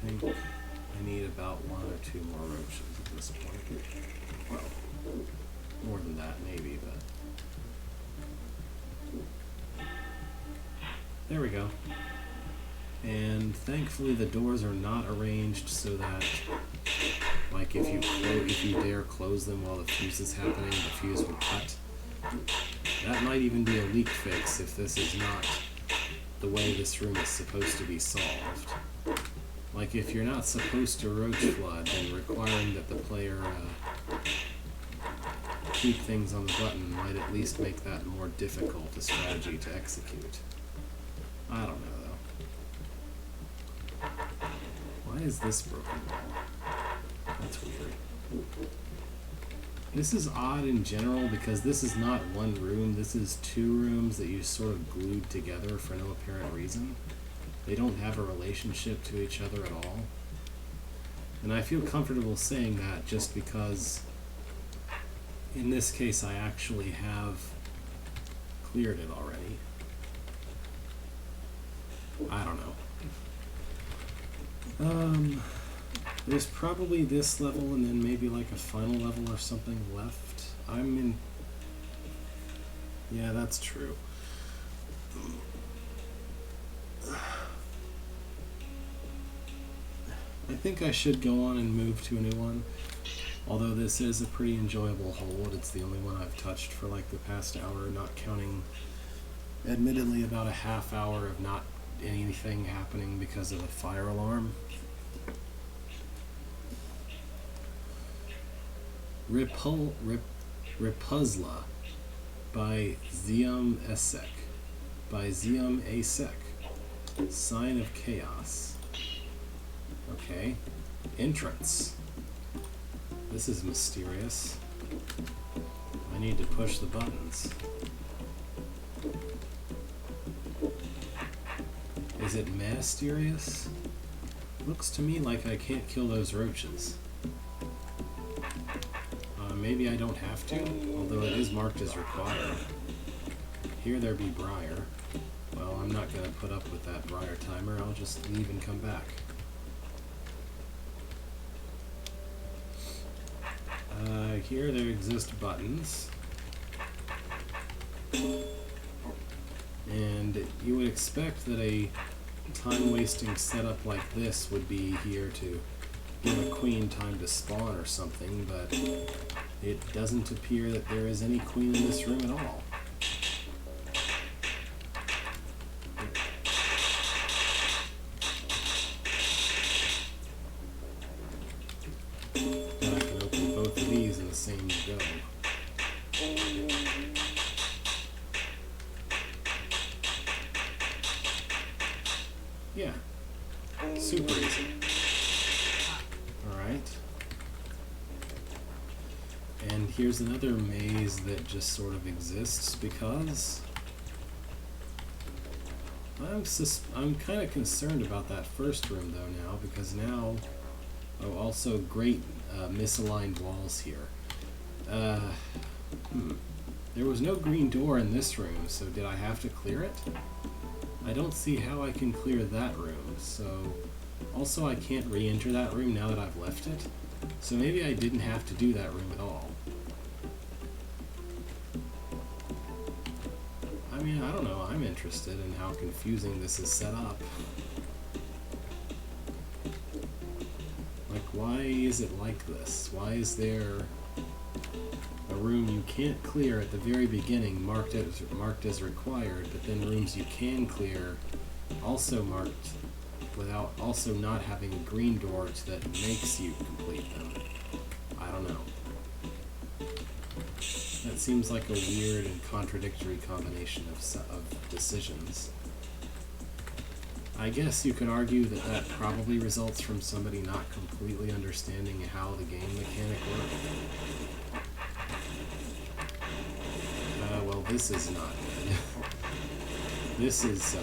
I think I need about one or two more roaches at this point. Well, more than that maybe, but... There we go. And thankfully the doors are not arranged so that, like, if you dare close them while the fuse is happening, the fuse will cut. That might even be a leak fix if this is not the way this room is supposed to be solved. Like, if you're not supposed to roach flood, then requiring that the player keep things on the button might at least make that more difficult a strategy to execute. I don't know, though. Why is this broken wall? That's weird. This is odd in general because this is not one room. This is two rooms that you sort of glued together for no apparent reason. They don't have a relationship to each other at all. And I feel comfortable saying that just because in this case I actually have cleared it already. I don't know. There's probably this level and then maybe like a final level or something left. I'm in... Yeah, that's true. I think I should go on and move to a new one. Although this is a pretty enjoyable hold. It's the only one I've touched for like the past hour, not counting, admittedly, about a half hour of not anything happening because of a fire alarm. Repuzla by Zium Esek. By Zium Asek. Sign of Chaos. Okay. Entrance. This is mysterious. I need to push the buttons. Is it mysterious? Looks to me like I can't kill those roaches. Maybe I don't have to, although it is marked as required. Here there be Briar. Well, I'm not going to put up with that Briar timer. I'll just leave and come back. Here there exist buttons. And you would expect that a time-wasting setup like this would be here to give a queen time to spawn or something, but it doesn't appear that there is any queen in this room at all. And I can open both of these in the same go. Yeah, super easy. Alright. And here's another maze that just sort of exists because I'm kind of concerned about that first room though now, because now, oh, also great misaligned walls here. There was no green door in this room, so did I have to clear it? I don't see how I can clear that room, so also I can't re-enter that room now that I've left it, so maybe I didn't have to do that room at all. I mean, I don't know, I'm interested in how confusing this is set up. Like, why is it like this? Why is there a room you can't clear at the very beginning marked as required, but then rooms you can clear also marked without also not having a green door that makes you complete them? I don't know. That seems like a weird and contradictory combination of decisions. I guess you could argue that that probably results from somebody not completely understanding how the game mechanic works. Well, this is not good. This is,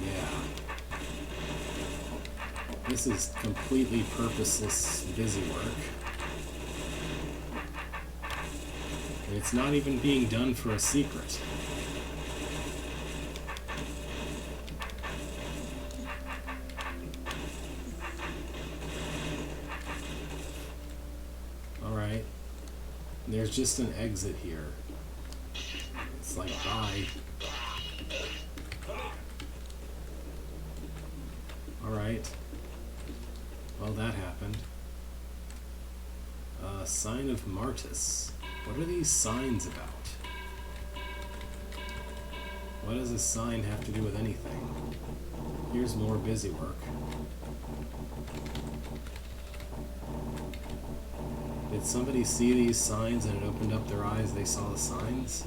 yeah. This is completely purposeless busy work. And it's not even being done for a secret. Alright. There's just an exit here. It's like, bye. Alright. Well, that happened. Sign of Martis. What are these signs about? What does a sign have to do with anything? Here's more busy work. Did somebody see these signs and it opened up their eyes, they saw the signs?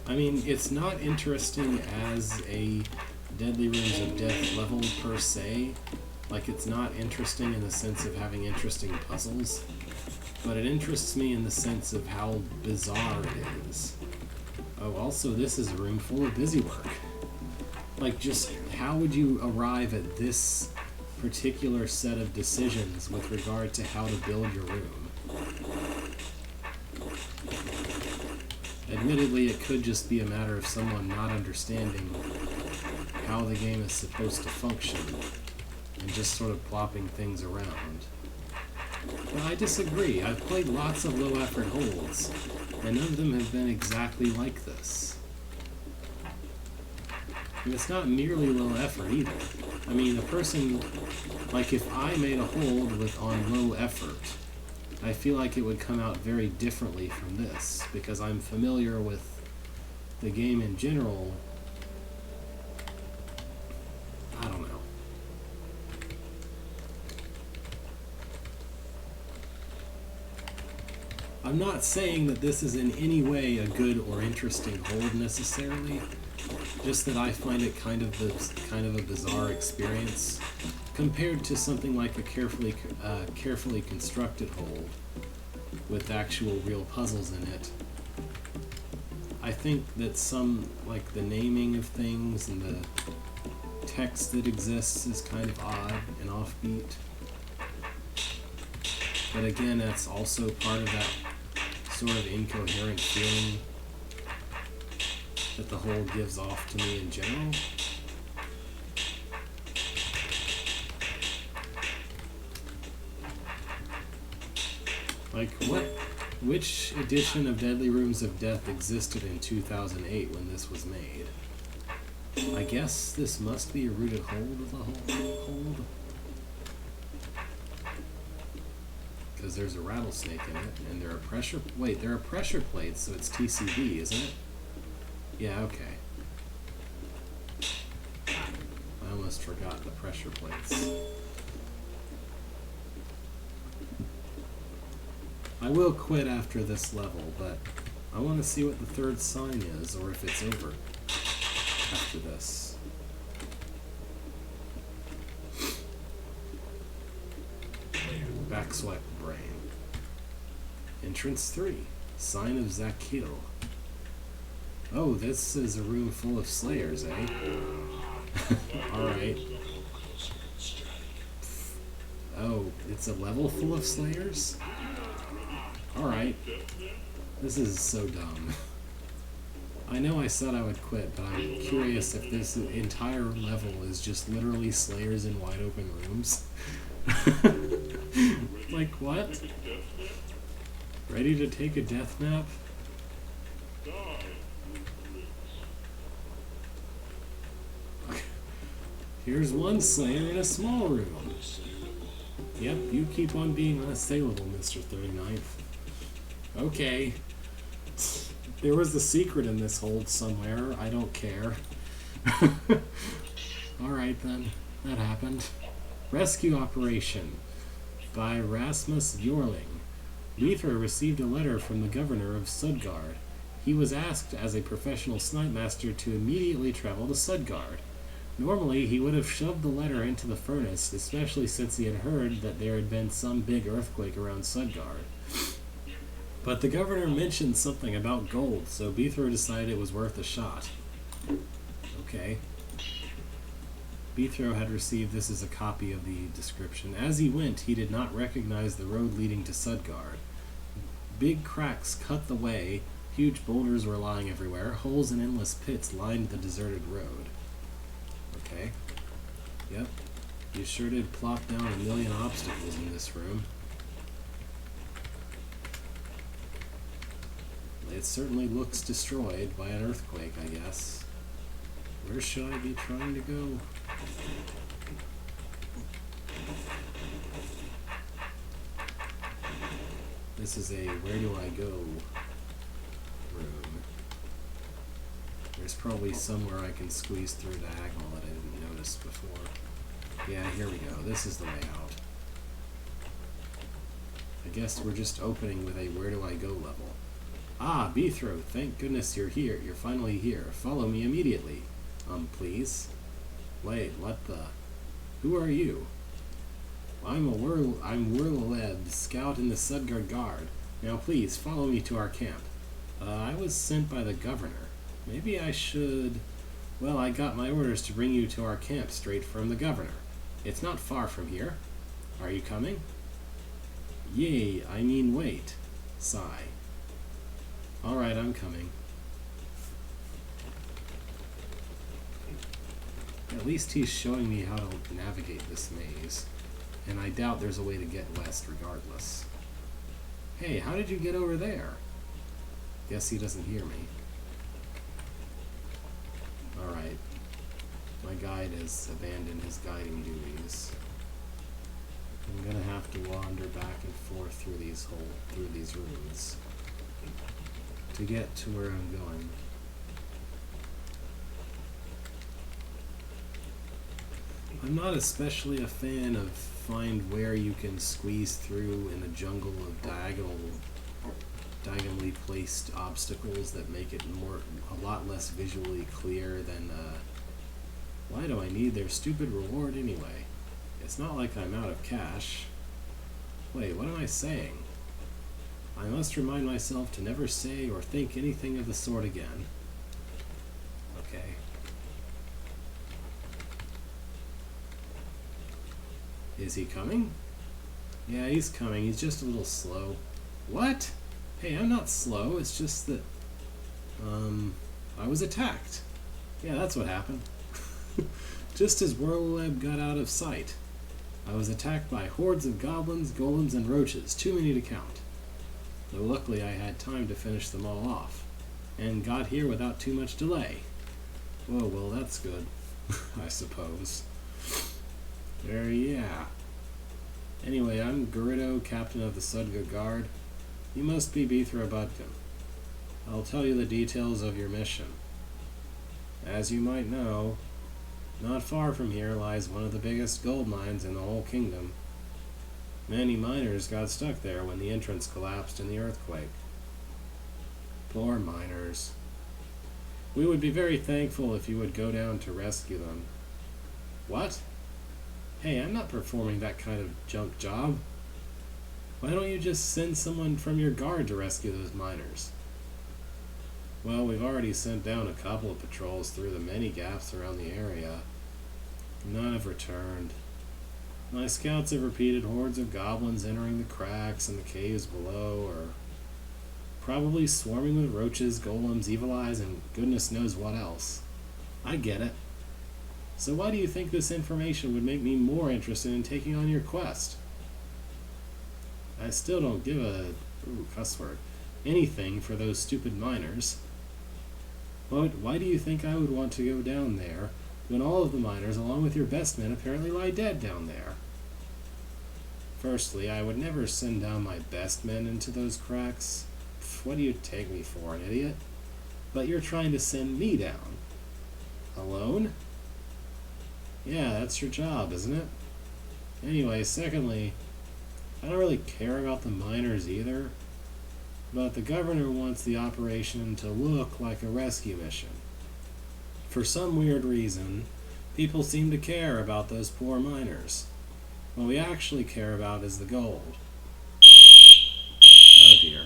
I mean, it's not interesting as a Deadly Rooms of Death level per se. Like, it's not interesting in the sense of having interesting puzzles, but it interests me in the sense of how bizarre it is. Oh, also, this is a room full of busy work. Like, just how would you arrive at this particular set of decisions with regard to how to build your room? Admittedly, it could just be a matter of someone not understanding how the game is supposed to function and just sort of plopping things around. But I disagree. I've played lots of low-effort holds, and none of them have been exactly like this. And it's not merely low effort either. I mean, a person, like if I made a hold on low effort, I feel like it would come out very differently from this, because I'm familiar with the game in general. I don't know. I'm not saying that this is in any way a good or interesting hold necessarily, just that I find it kind of a bizarre experience compared to something like a carefully constructed hold with actual real puzzles in it. I think that some, like the naming of things and the text that exists is kind of odd and offbeat. But again, that's also part of that sort of incoherent feeling that the whole gives off to me in general. Like, which edition of Deadly Rooms of Death existed in 2008 when this was made? I guess this must be a rooted hold of the hold. Because there's a rattlesnake in it, and there are pressure... Wait, there are pressure plates, so it's TCB, isn't it? Yeah, okay. I almost forgot the pressure plates. I will quit after this level, but I want to see what the third sign is, or if it's over after this. Backswipe brain. Entrance 3. Sign of Zakil. Oh, this is a room full of slayers, eh? Alright. Oh, it's a level full of slayers? Alright. This is so dumb. I know I said I would quit, but I'm curious if this entire level is just literally slayers in wide open rooms. Like, what? Ready to take a death nap? Here's one slayer in a small room. Yep, you keep on being unassailable, Mr. 39th. Okay. There was a secret in this hold somewhere. I don't care. Alright then. That happened. Rescue Operation by Rasmus Bjorling. Leithra received a letter from the governor of Sudgard. He was asked as a professional snipe master to immediately travel to Sudgard. Normally, he would have shoved the letter into the furnace, especially since he had heard that there had been some big earthquake around Sudgard. But the governor mentioned something about gold, so Beethro decided it was worth a shot. Okay. Beethro had received this as a copy of the description. As he went, he did not recognize the road leading to Sudgard. Big cracks cut the way, huge boulders were lying everywhere, holes and endless pits lined the deserted road. Okay. Yep. You sure did plop down a million obstacles in this room. It certainly looks destroyed by an earthquake, I guess. Where should I be trying to go? This is a where do I go room. There's probably somewhere I can squeeze through diagonal that I didn't notice before. Yeah, here we go. This is the way out. I guess we're just opening with a where do I go level. Ah, Beethro, thank goodness you're here. You're finally here. Follow me immediately. Please. Wait, what the? Who are you? I'm Wurled, scout in the Sudgard Guard. Now please, follow me to our camp. I was sent by the governor. Maybe I should... Well, I got my orders to bring you to our camp straight from the governor. It's not far from here. Are you coming? Yay, I mean wait. Sigh. Alright, I'm coming. At least he's showing me how to navigate this maze. And I doubt there's a way to get west regardless. Hey, how did you get over there? Guess he doesn't hear me. Alright. My guide has abandoned his guiding duties. I'm gonna have to wander back and forth through these rooms to get to where I'm going. I'm not especially a fan of find where you can squeeze through in a jungle of diagonally placed obstacles that make it a lot less visually clear than why do I need their stupid reward anyway? It's not like I'm out of cash. Wait, what am I saying? I must remind myself to never say or think anything of the sort again. Okay. Is he coming? Yeah, he's coming. He's just a little slow. What? Hey, I'm not slow. It's just that, I was attacked. Yeah, that's what happened. Just as Whirlweb got out of sight, I was attacked by hordes of goblins, golems, and roaches, too many to count. Though luckily I had time to finish them all off, and got here without too much delay. Oh, well, that's good, I suppose. Yeah. Anyway, I'm Gerudo, captain of the Sudga Guard. You must be Bithra Budkin. I'll tell you the details of your mission. As you might know, not far from here lies one of the biggest gold mines in the whole kingdom. Many miners got stuck there when the entrance collapsed in the earthquake. Poor miners. We would be very thankful if you would go down to rescue them. What? Hey, I'm not performing that kind of junk job. Why don't you just send someone from your guard to rescue those miners? Well, we've already sent down a couple of patrols through the many gaps around the area. None have returned. My scouts have repeated hordes of goblins entering the cracks and the caves below, or probably swarming with roaches, golems, evil eyes, and goodness knows what else. I get it. So why do you think this information would make me more interested in taking on your quest? I still don't give cuss word, anything for those stupid miners. But why do you think I would want to go down there when all of the miners, along with your best men, apparently lie dead down there? Firstly, I would never send down my best men into those cracks. What do you take me for, an idiot? But you're trying to send me down. Alone? Yeah, that's your job, isn't it? Anyway, secondly, I don't really care about the miners either, but the governor wants the operation to look like a rescue mission. For some weird reason, people seem to care about those poor miners. What we actually care about is the gold. Oh dear.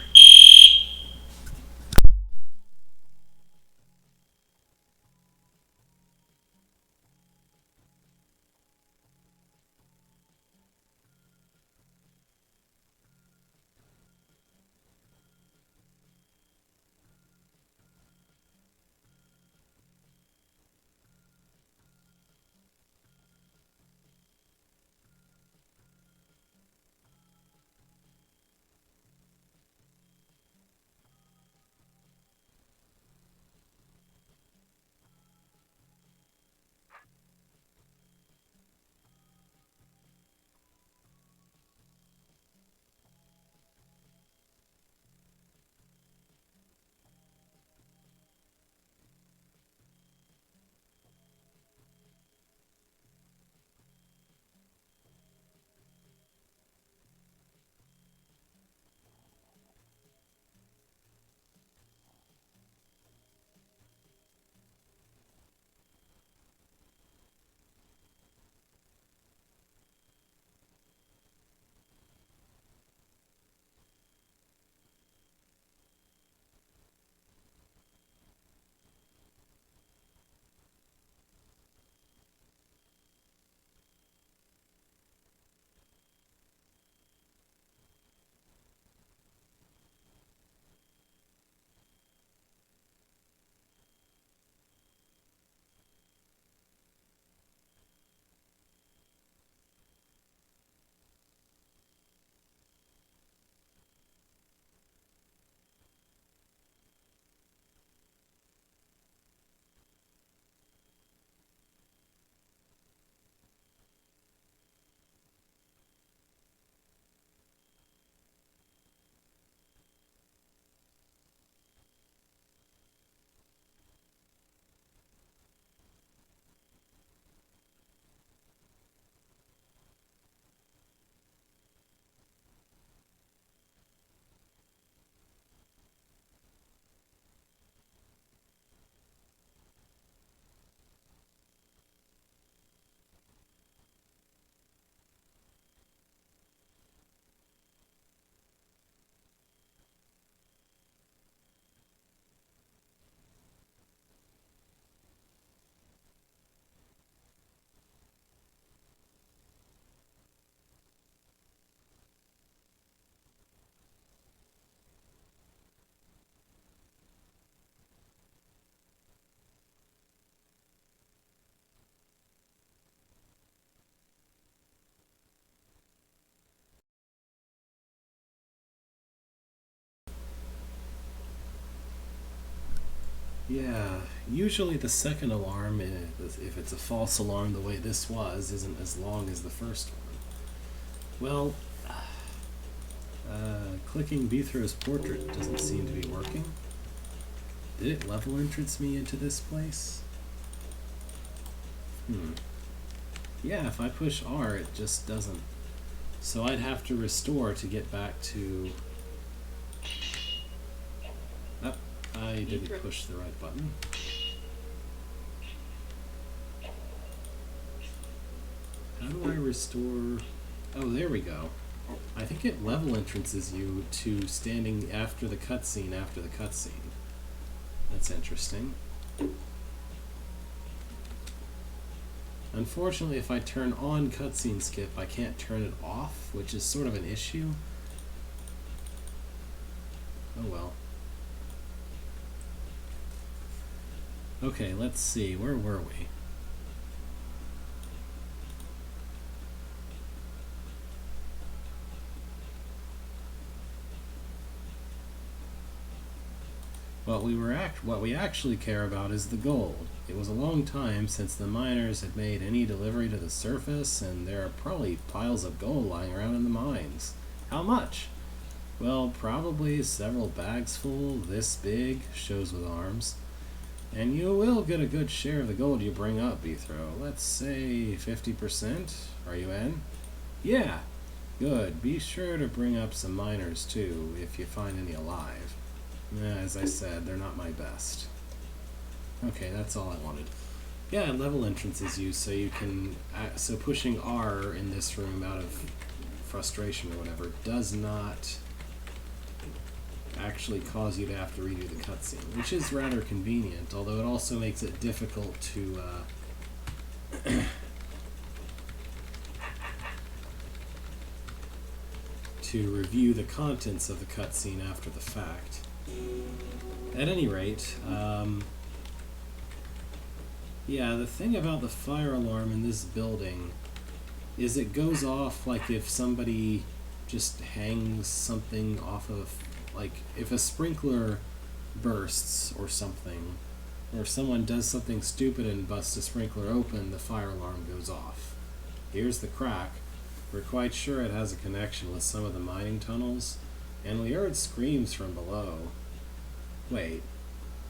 Yeah, usually the second alarm, if it's a false alarm the way this was, isn't as long as the first one. Well, clicking Bithro's portrait doesn't seem to be working. Did it level entrance me into this place? Yeah, if I push R, it just doesn't. So I'd have to restore to get back to... Oh, I didn't push the right button. How do I restore... Oh, there we go. I think it level entrances you to standing after the cutscene after the cutscene. That's interesting. Unfortunately, if I turn on cutscene skip, I can't turn it off, which is sort of an issue. Oh well. Okay, let's see. Where were we? What we actually care about is the gold. It was a long time since the miners had made any delivery to the surface, and there are probably piles of gold lying around in the mines. How much? Well, probably several bags full, this big, shows with arms. And you will get a good share of the gold you bring up, Bithro. Let's say 50%. Are you in? Yeah. Good. Be sure to bring up some miners, too, if you find any alive. As I said, they're not my best. Okay, that's all I wanted. Yeah, level entrance is used so you can... So pushing R in this room out of frustration or whatever does not actually cause you to have to redo the cutscene, which is rather convenient, although it also makes it difficult to... to review the contents of the cutscene after the fact. At any rate, yeah, the thing about the fire alarm in this building is it goes off like if somebody just hangs something off of, like if a sprinkler bursts or something, or if someone does something stupid and busts a sprinkler open, the fire alarm goes off. Here's the crack. We're quite sure it has a connection with some of the mining tunnels, and we heard screams from below. Wait,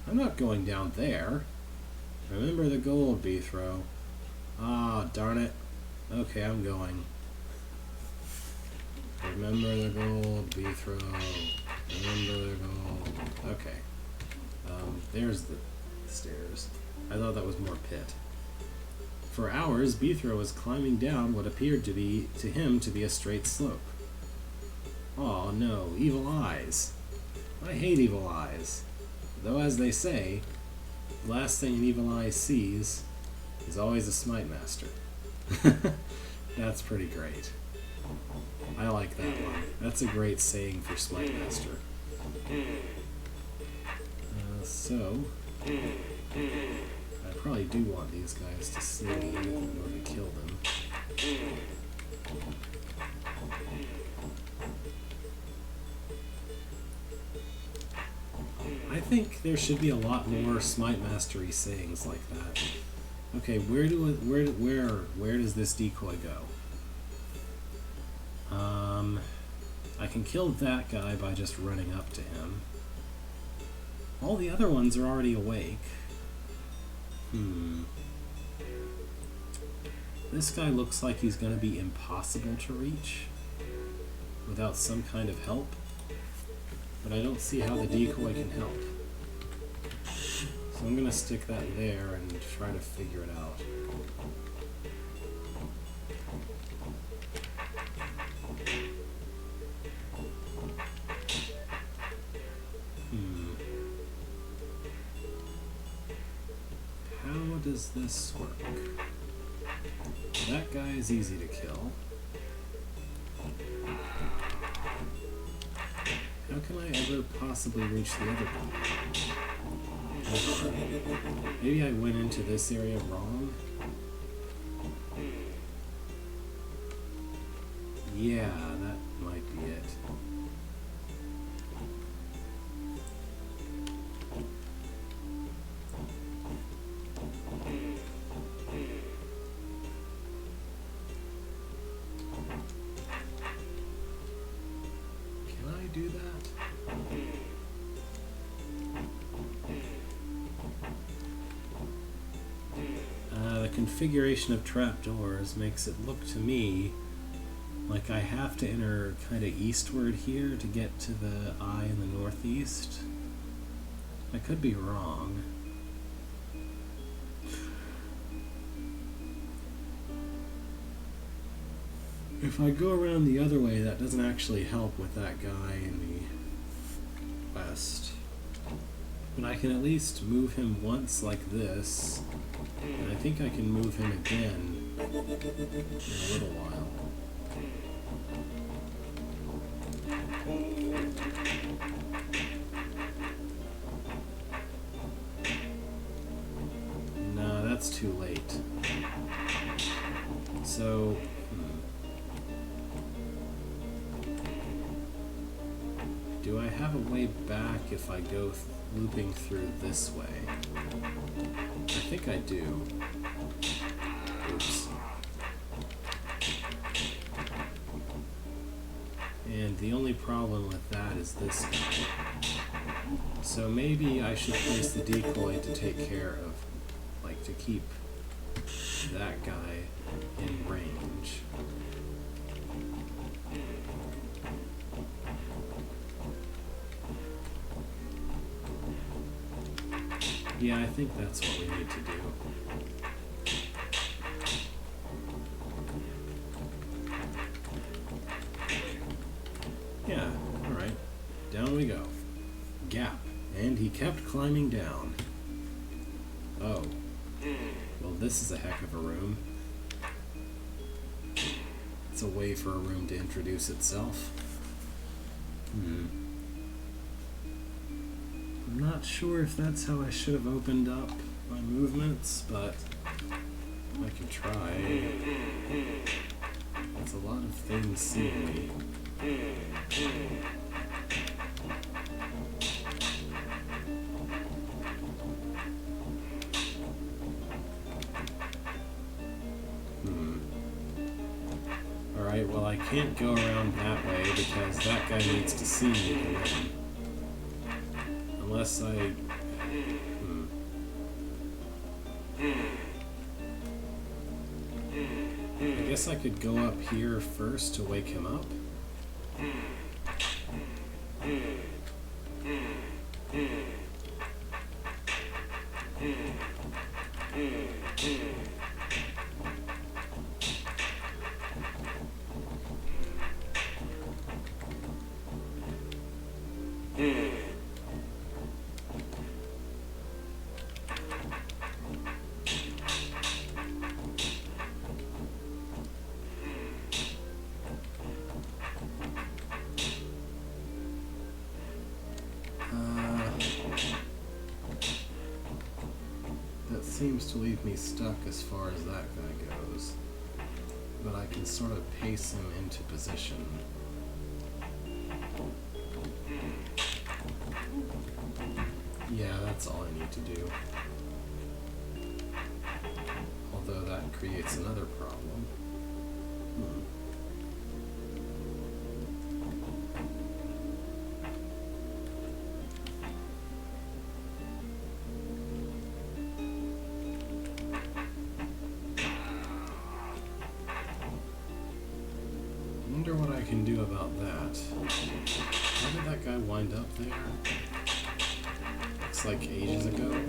I'm not going down there. Remember the gold, Bithro. Ah, darn it. Okay, I'm going. Remember the gold, Bithro. Remember the gold. Okay. There's the stairs. I thought that was more pit. For hours, Bithro was climbing down what appeared to him to be a straight slope. Oh no, evil eyes. I hate evil eyes. Though as they say, the last thing an evil eye sees is always a smite master. That's pretty great. I like that one. That's a great saying for smite master. So, I probably do want these guys to see me in order to kill them. I think there should be a lot more Smite Mastery sayings like that. Okay, where does this decoy go? I can kill that guy by just running up to him. All the other ones are already awake. This guy looks like he's going to be impossible to reach without some kind of help. But I don't see how the decoy can help. So I'm going to stick that there and try to figure it out. How does this work? That guy is easy to kill. How can I ever possibly reach the other one? Maybe I went into this area wrong? Yeah, that might be it. configuration of trapdoors makes it look to me like I have to enter kind of eastward here to get to the eye in the northeast. I could be wrong. If I go around the other way, that doesn't actually help with that guy in the west. But I can at least move him once like this, and I think I can move him again in a little while. No, that's too late. So, do I have a way back if I go looping through this way? I think I do. Oops. And the only problem with that is this guy. So maybe I should place the decoy to take care of, like, to keep that guy in range. Yeah, I think that's what we need to do. Yeah, alright. Down we go. Gap. And he kept climbing down. Oh. Well, this is a heck of a room. It's a way for a room to introduce itself. I'm not sure if that's how I should have opened up my movements, but I can try. That's a lot of things seeing me. Alright, well I can't go around that way because that guy needs to see me to win. Unless I... I guess I could go up here first to wake him up. That seems to leave me stuck as far as that guy goes, but I can sort of pace him into position. Yeah, that's all I need to do. Although that creates another problem. I wonder what I can do about that. How did that guy wind up there? It's like ages ago.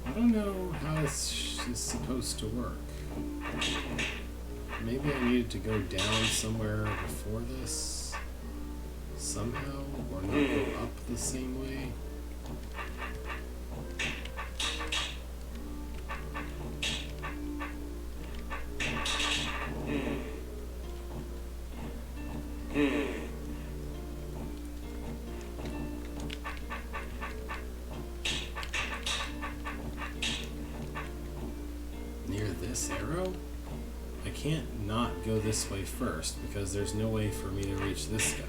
I don't know how this is supposed to work. Maybe I needed to go down somewhere before this somehow, or not go up the same way. Near this arrow? I can't not go this way first, because there's no way for me to reach this guy.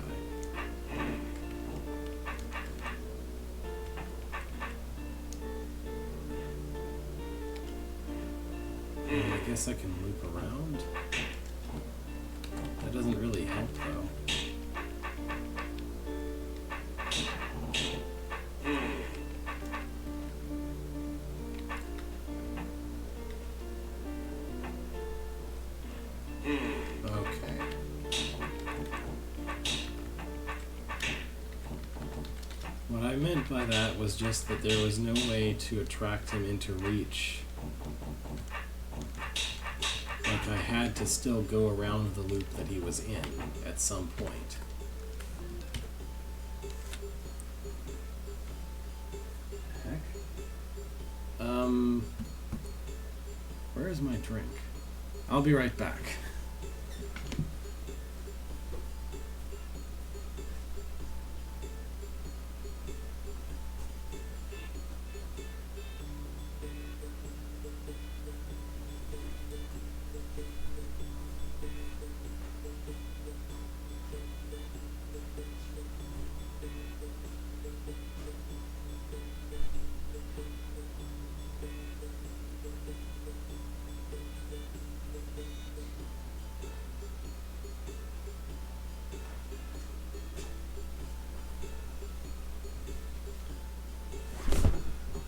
I guess I can loop around. That doesn't really help though. Okay. What I meant by that was just that there was no way to attract him into reach. Like I had to still go around the loop that he was in at some point. Heck? Where's my drink? I'll be right back.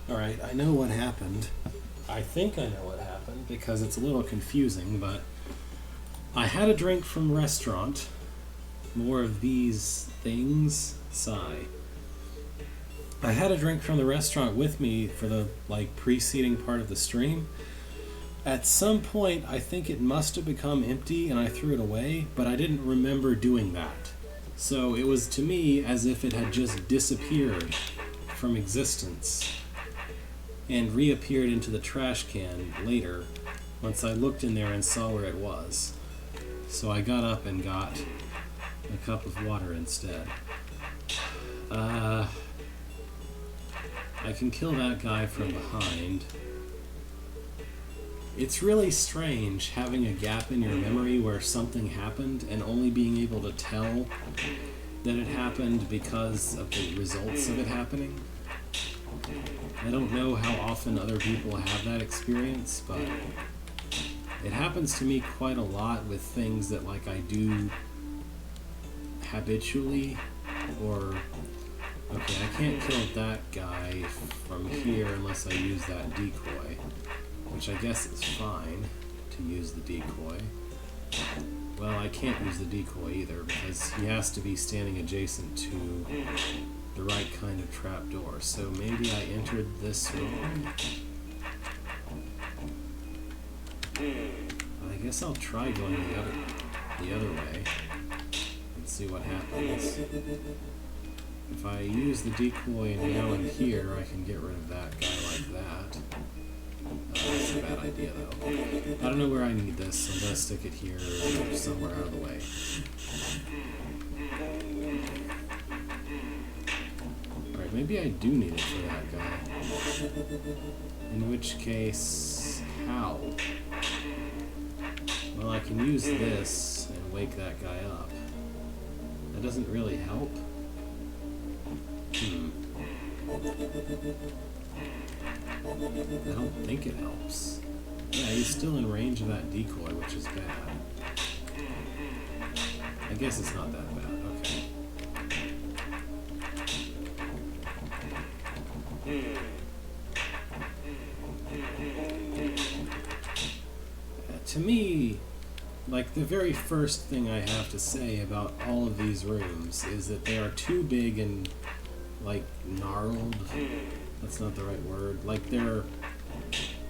Alright, I know what happened. I think I know what happened because it's a little confusing, but I had a drink from restaurant. More of these things. Sigh. I had a drink from the restaurant with me for the preceding part of the stream. At some point, I think it must have become empty and I threw it away, but I didn't remember doing that. So it was to me as if it had just disappeared from existence and reappeared into the trash can later once I looked in there and saw where it was. So I got up and got a cup of water instead. I can kill that guy from behind. It's really strange having a gap in your memory where something happened and only being able to tell that it happened because of the results of it happening. I don't know how often other people have that experience, but it happens to me quite a lot with things that I do habitually, or okay, I can't kill that guy from here unless I use that decoy, which I guess is fine to use the decoy. Well, I can't use the decoy either because he has to be standing adjacent to the right kind of trapdoor. So maybe I entered this wrong. I guess I'll try going the other way and see what happens. If I use the decoy now in here, I can get rid of that guy like that. That's a bad idea though. I don't know where I need this, so I'm gonna stick it here somewhere out of the way. Alright, maybe I do need it for that guy. In which case, how? Well, I can use this and wake that guy up. That doesn't really help. I don't think it helps. Yeah, he's still in range of that decoy, which is bad. I guess it's not that bad. Okay. To me, the very first thing I have to say about all of these rooms is that they are too big and, gnarled. That's not the right word. They're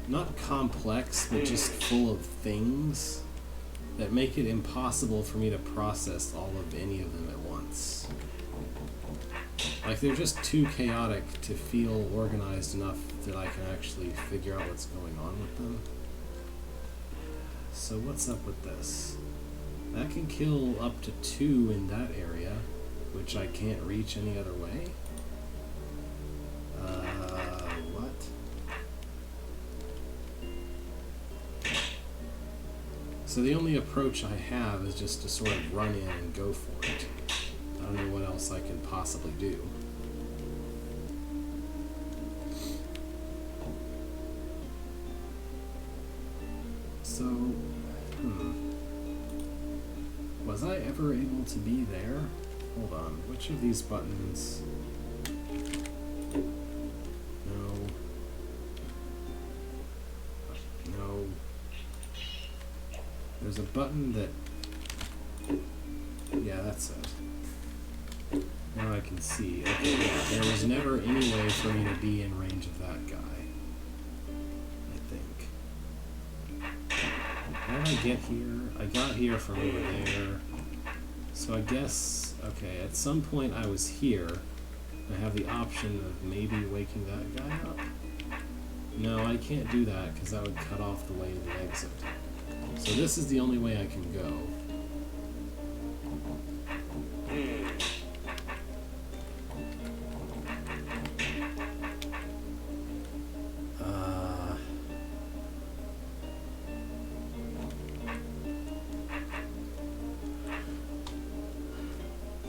not complex, but just full of things that make it impossible for me to process all of any of them at once. They're just too chaotic to feel organized enough that I can actually figure out what's going on with them. So what's up with this? That can kill up to 2 in that area, which I can't reach any other way. What? So the only approach I have is just to sort of run in and go for it. I don't know what else I can possibly do. So, was I ever able to be there? Hold on, which of these buttons? No. No. There's a button that... Yeah, that's it. Now I can see. Okay, yeah, there was never any way for me to be in range of that guy. I think. How did I get here? I got here from over there. So I guess, okay, at some point I was here. I have the option of maybe waking that guy up. No, I can't do that because that would cut off the way to the exit. So this is the only way I can go.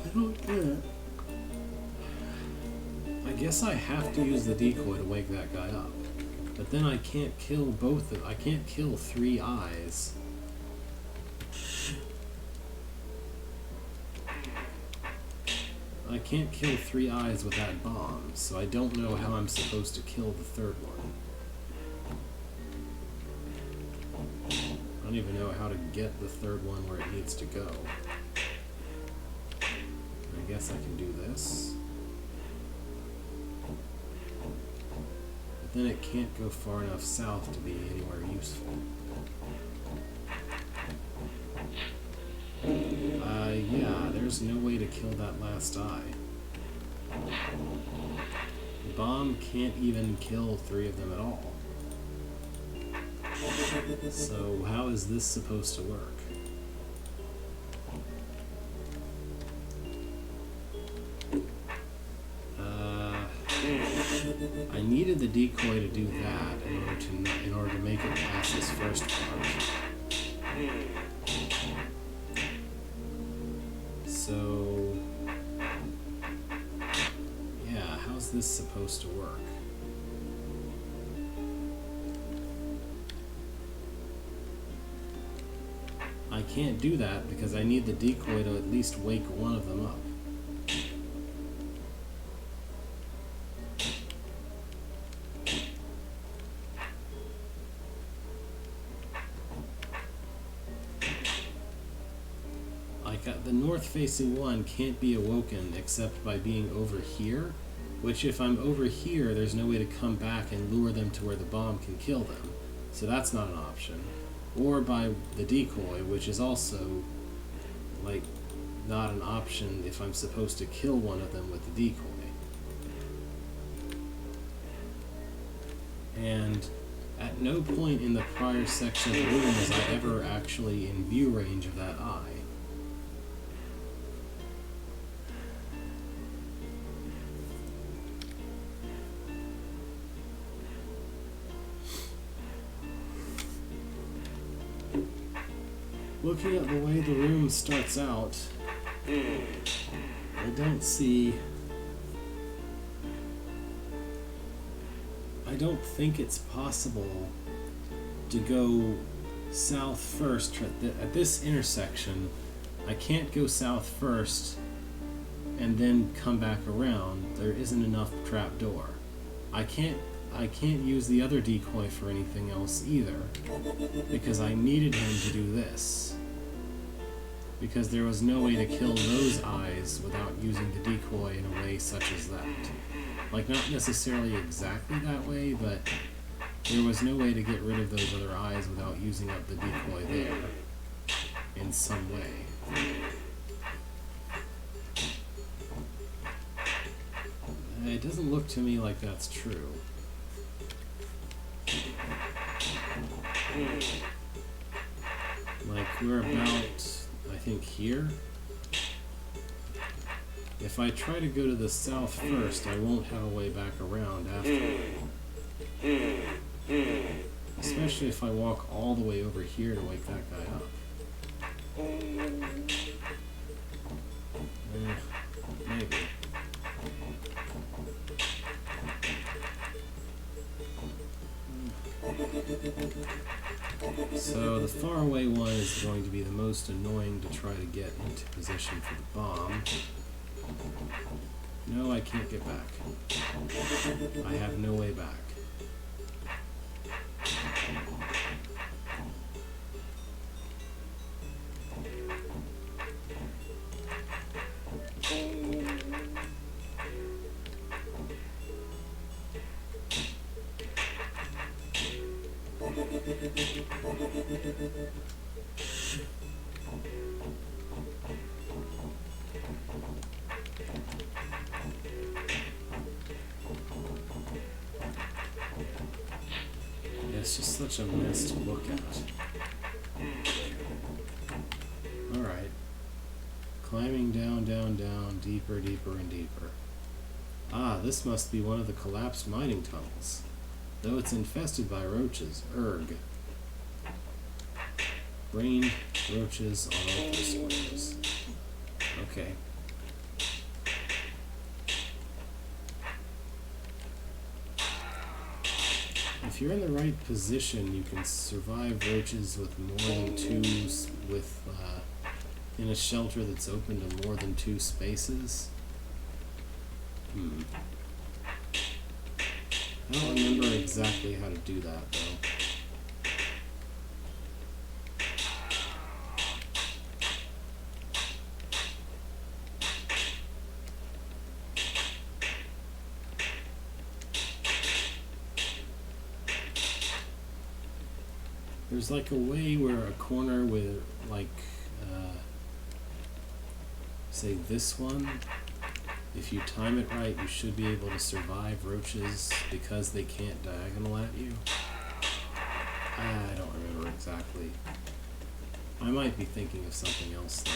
I don't get it. I guess I have to use the decoy to wake that guy up. But then I can't kill both of... I can't kill 3 eyes. I can't kill 3 eyes with that bomb, so I don't know how I'm supposed to kill the 3rd one. I don't even know how to get the 3rd one where it needs to go. I guess I can do this. But then it can't go far enough south to be anywhere useful. Yeah, there's no way to kill that last eye. The bomb can't even kill 3 of them at all. So how is this supposed to work? I needed the decoy to do that in order to make it past this first part. So, yeah, how's this supposed to work? I can't do that because I need the decoy to at least wake one of them up. The north-facing one can't be awoken except by being over here, which if I'm over here, there's no way to come back and lure them to where the bomb can kill them. So that's not an option. Or by the decoy, which is also, like, not an option if I'm supposed to kill one of them with the decoy. And at no point in the prior section of the room was I ever actually in view range of that eye. Looking at the way the room starts out, I don't think it's possible to go south first. At this intersection, I can't go south first and then come back around. There isn't enough trapdoor. I can't use the other decoy for anything else either, because I needed him to do this. Because there was no way to kill those eyes without using the decoy in a way such as that. Like, not necessarily exactly that way, but there was no way to get rid of those other eyes without using up the decoy there in some way. It doesn't look to me like that's true. Like, we're about, I think, here. If I try to go to the south first, I won't have a way back around after. Especially if I walk all the way over here to wake that guy up. Maybe. So the faraway one is going to be the most annoying to try to get into position for the bomb. No, I can't get back. I have no way back. It's just such a mess to look at. Alright. Climbing down, down, down, deeper, deeper, and deeper. Ah, this must be one of the collapsed mining tunnels. Though it's infested by roaches. Erg. Brain roaches on all squares. Okay. If you're in the right position, you can survive roaches with more than two, in a shelter that's open to more than 2 spaces. I don't remember exactly how to do that, though. There's like a way where a corner with, like, say this one, if you time it right, you should be able to survive roaches because they can't diagonal at you. I don't remember exactly. I might be thinking of something else, though.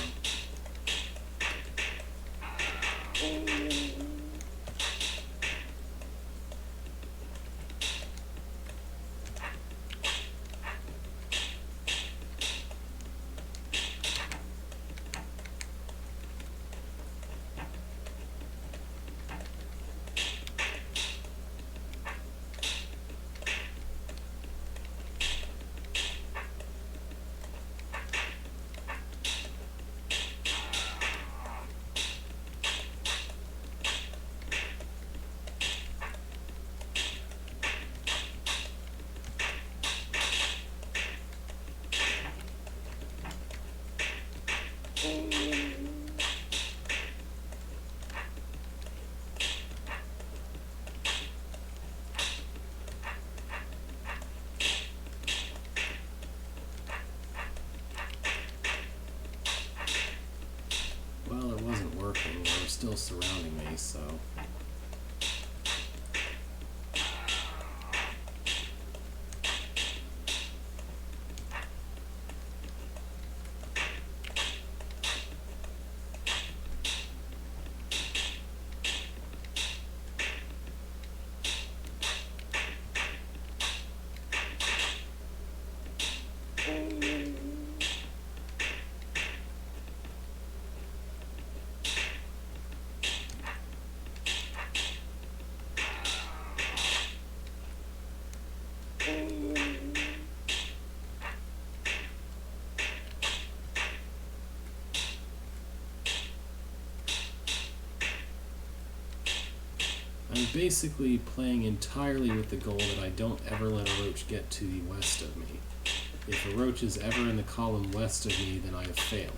Well, it wasn't working. They were still surrounding me, so... I'm basically playing entirely with the goal that I don't ever let a roach get to the west of me. If a roach is ever in the column west of me, then I have failed.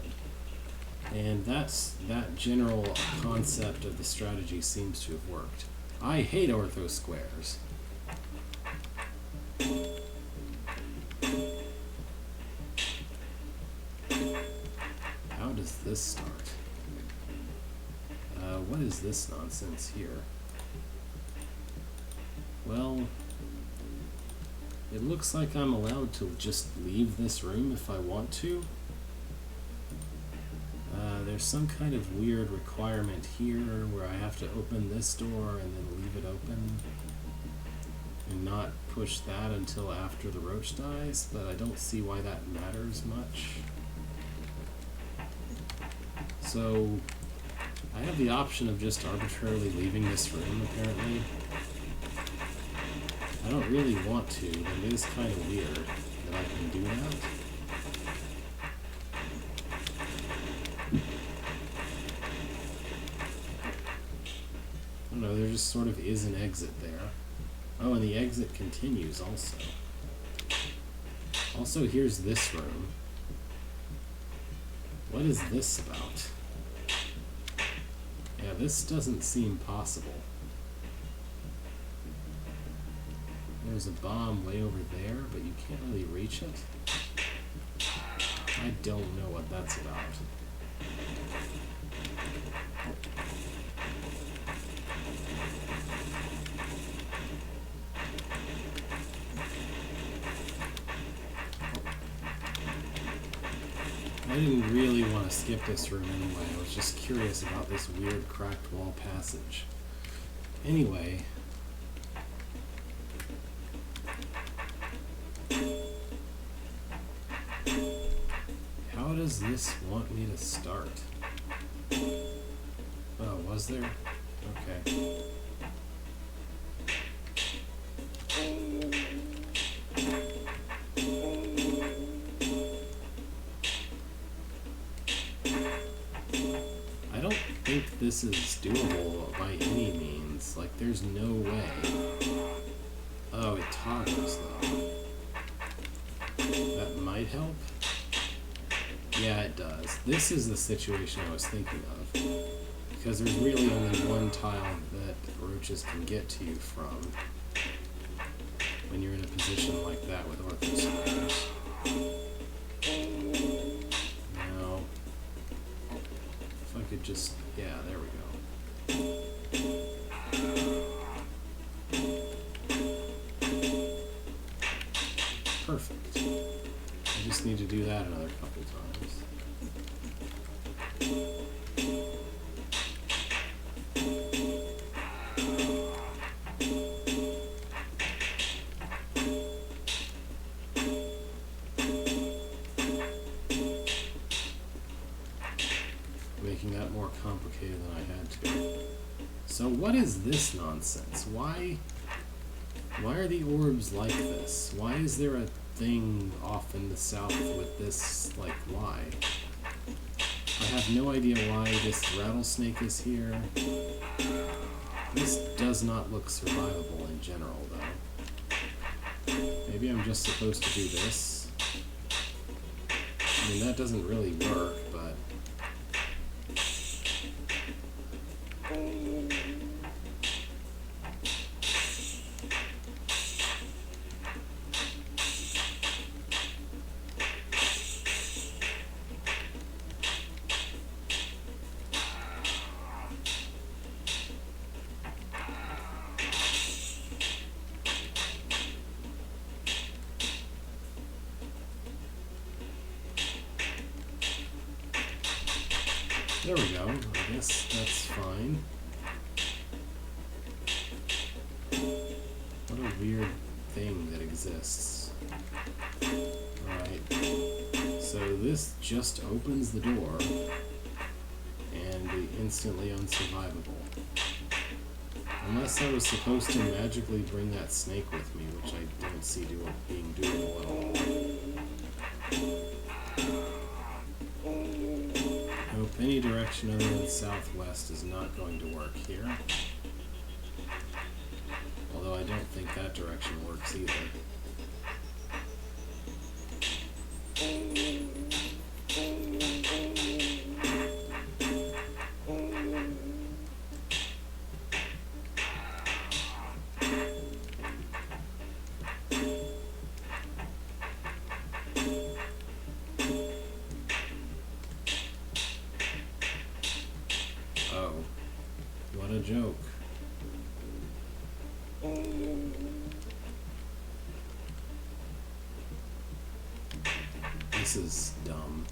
And that general concept of the strategy seems to have worked. I hate ortho squares. How does this start? What is this nonsense here? Well, it looks like I'm allowed to just leave this room if I want to. There's some kind of weird requirement here where I have to open this door and then leave it open and not push that until after the roach dies, but I don't see why that matters much. So I have the option of just arbitrarily leaving this room, apparently. I don't really want to, but it is kind of weird that I can do that. I don't know, there just sort of is an exit there. Oh, and the exit continues also. Also, here's this room. What is this about? Yeah, this doesn't seem possible. There's a bomb way over there, but you can't really reach it. I don't know what that's about. I didn't really want to skip this room anyway. I was just curious about this weird cracked wall passage. Anyway. How does this want me to start? Oh, was there? Okay. I don't think this is doable by any means. Like, there's no way. Oh, it toggles though. That might help. Yeah, it does. This is the situation I was thinking of. Because there's really only one tile that roaches can get to you from when you're in a position like that with orthospiders. Now, if I could just... yeah, there we go. Perfect. I just need to do that another couple times. Making that more complicated than I had to. So what is this nonsense? Why are the orbs like this? Why is there a thing off in the south with this, like, why? I have no idea why this rattlesnake is here. This does not look survivable in general, though. Maybe I'm just supposed to do this. I mean, that doesn't really work, but... there we go. I guess that's fine. What a weird thing that exists. Alright. So this just opens the door and be instantly unsurvivable. Unless I was supposed to magically bring that snake with me, which I don't see being doable at all. Nope, any direction other than southwest is not going to work here. Although I don't think that direction works either. Oh, what a joke. This is dumb.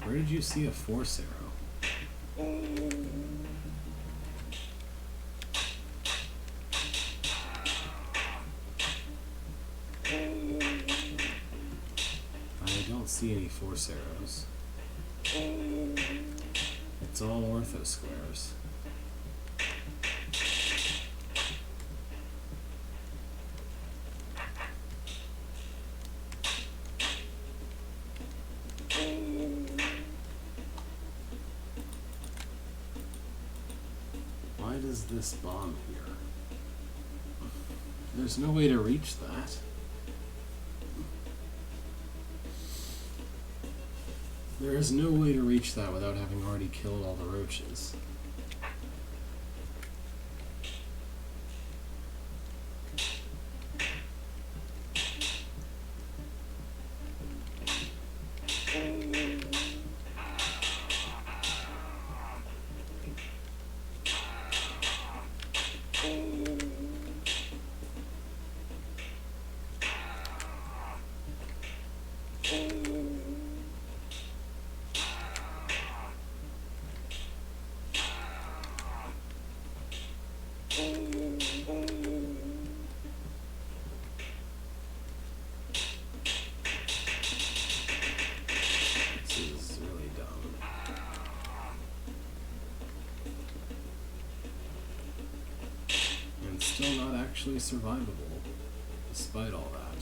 Where did you see a force arrow? I don't see any force arrows. It's all ortho squares. Why does this bomb here? There's no way to reach that. There is no way to reach that without having already killed all the roaches. Still not actually survivable, despite all that.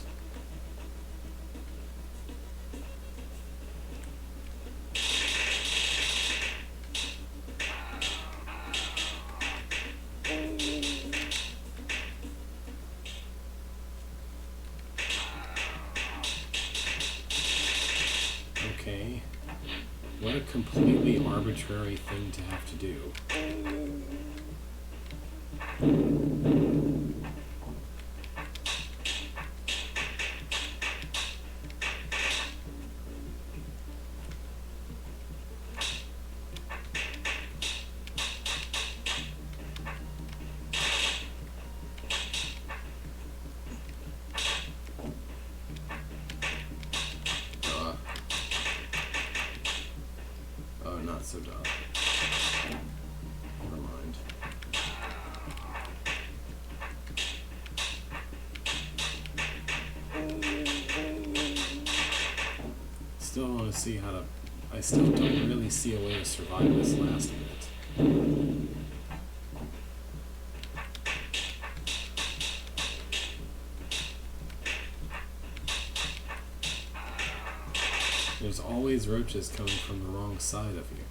Okay, what a completely arbitrary thing to have to do. Oh, not so dumb. Never mind. Still want to see how to... I still don't really see a way to survive this last bit. There's always roaches coming from the wrong side of you.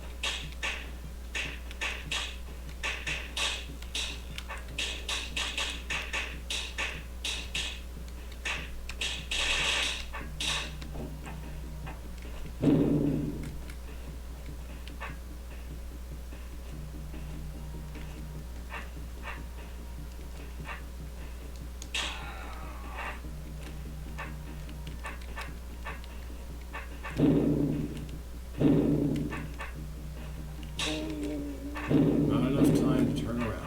Not enough time to turn around.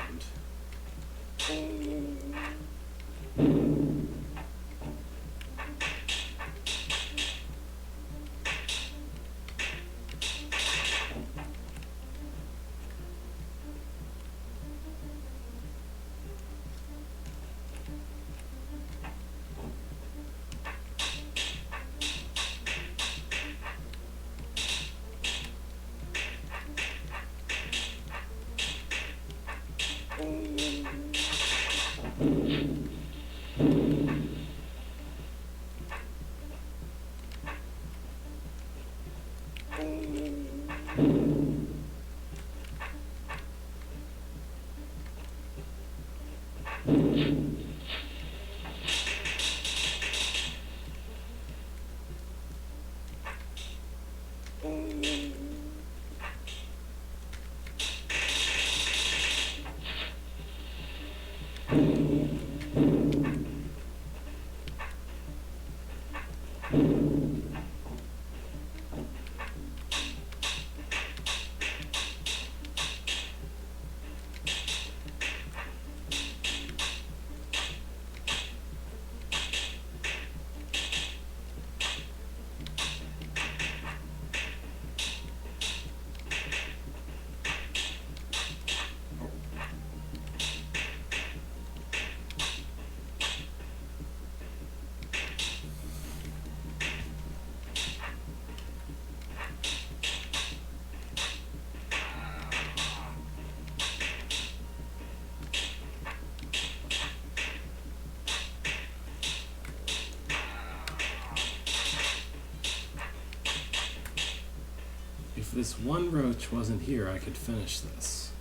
this one roach wasn't here, I could finish this.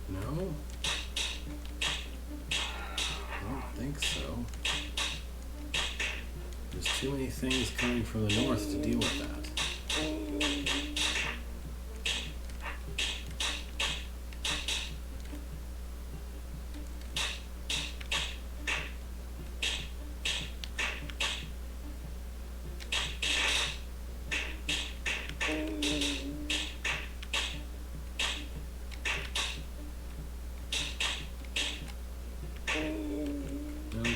No? I don't think so. There's too many things coming from the north to deal with that. Nope.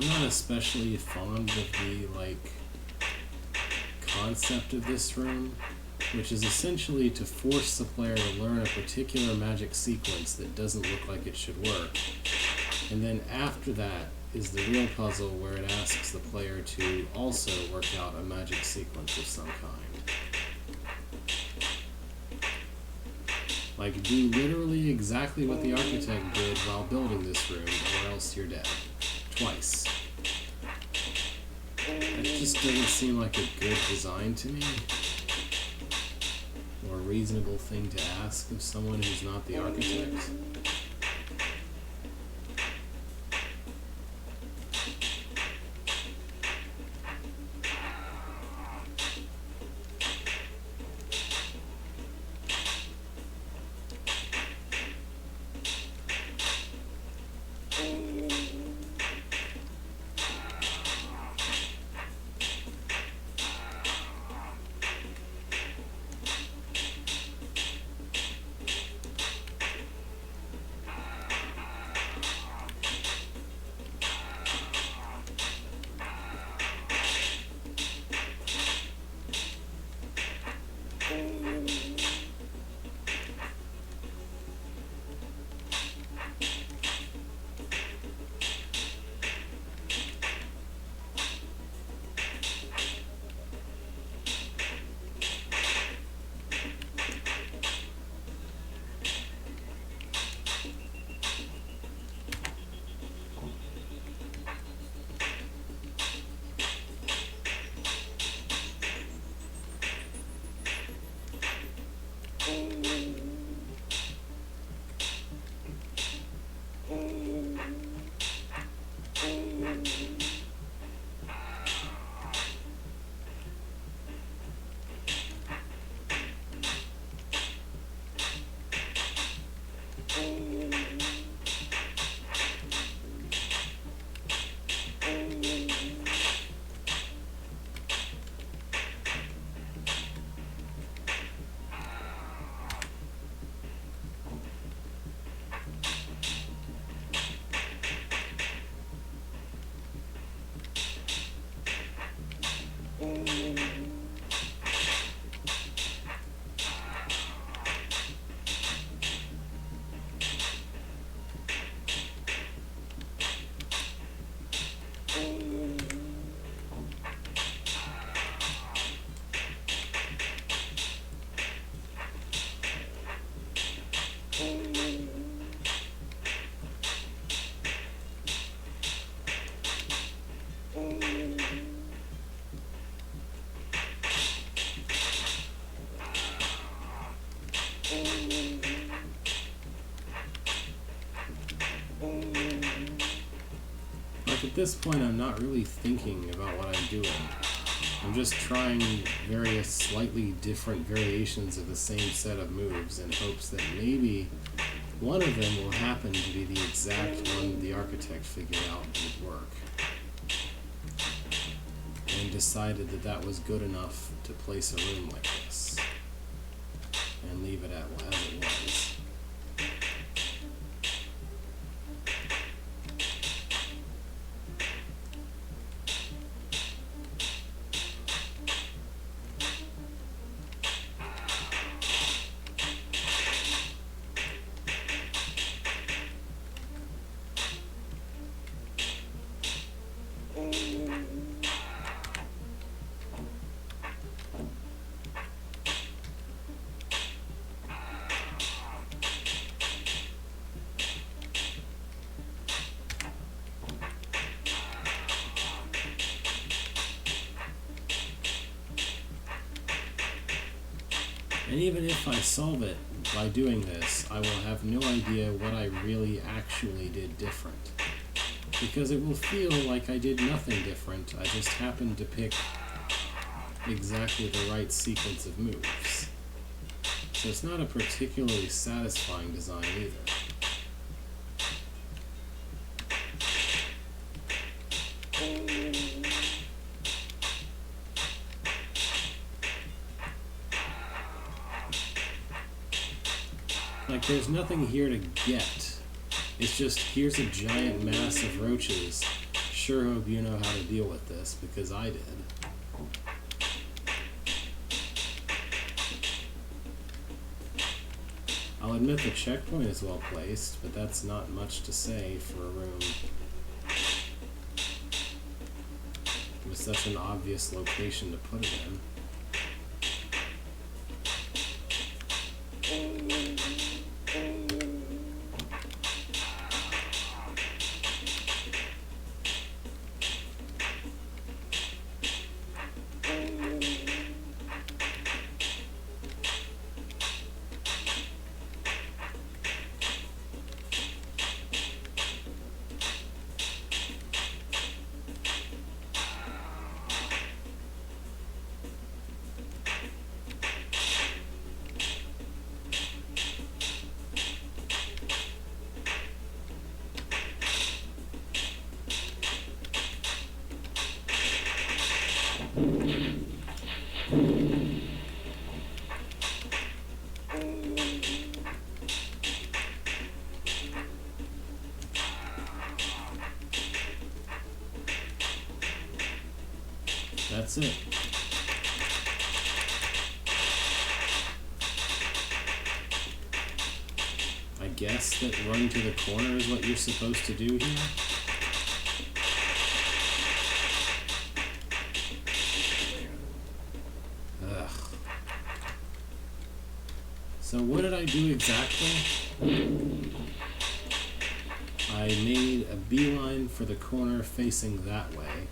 I'm not especially fond of the, concept of this room, which is essentially to force the player to learn a particular magic sequence that doesn't look like it should work. And then after that is the real puzzle where it asks the player to also work out a magic sequence of some kind. Like, do literally exactly what the architect did while building this room, or else you're dead. Twice. That just doesn't seem like a good design to me, or a reasonable thing to ask of someone who's not the architect. this point, I'm not really thinking about what I'm doing. I'm just trying various slightly different variations of the same set of moves in hopes that maybe one of them will happen to be the exact one the architect figured out would work. And decided that that was good enough to place a room like this. And leave it as it was. And even if I solve it by doing this, I will have no idea what I really actually did different. Because it will feel like I did nothing different, I just happened to pick exactly the right sequence of moves. So it's not a particularly satisfying design either. Like, there's nothing here to get. It's just, here's a giant mass of roaches. Sure hope you know how to deal with this, because I did. I'll admit the checkpoint is well placed, but that's not much to say for a room with such an obvious location to put it in. That's it. I guess that run to the corner is what you're supposed to do here. Ugh. So what did I do exactly? I made a beeline for the corner facing that way.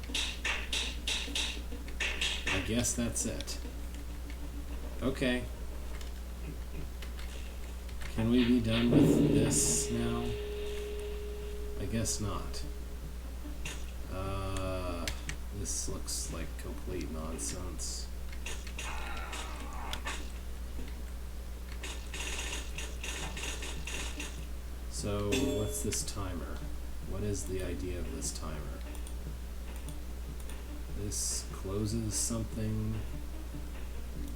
I guess that's it. Okay. Can we be done with this now? I guess not. This looks like complete nonsense. So, what's this timer? What is the idea of this timer? This closes something.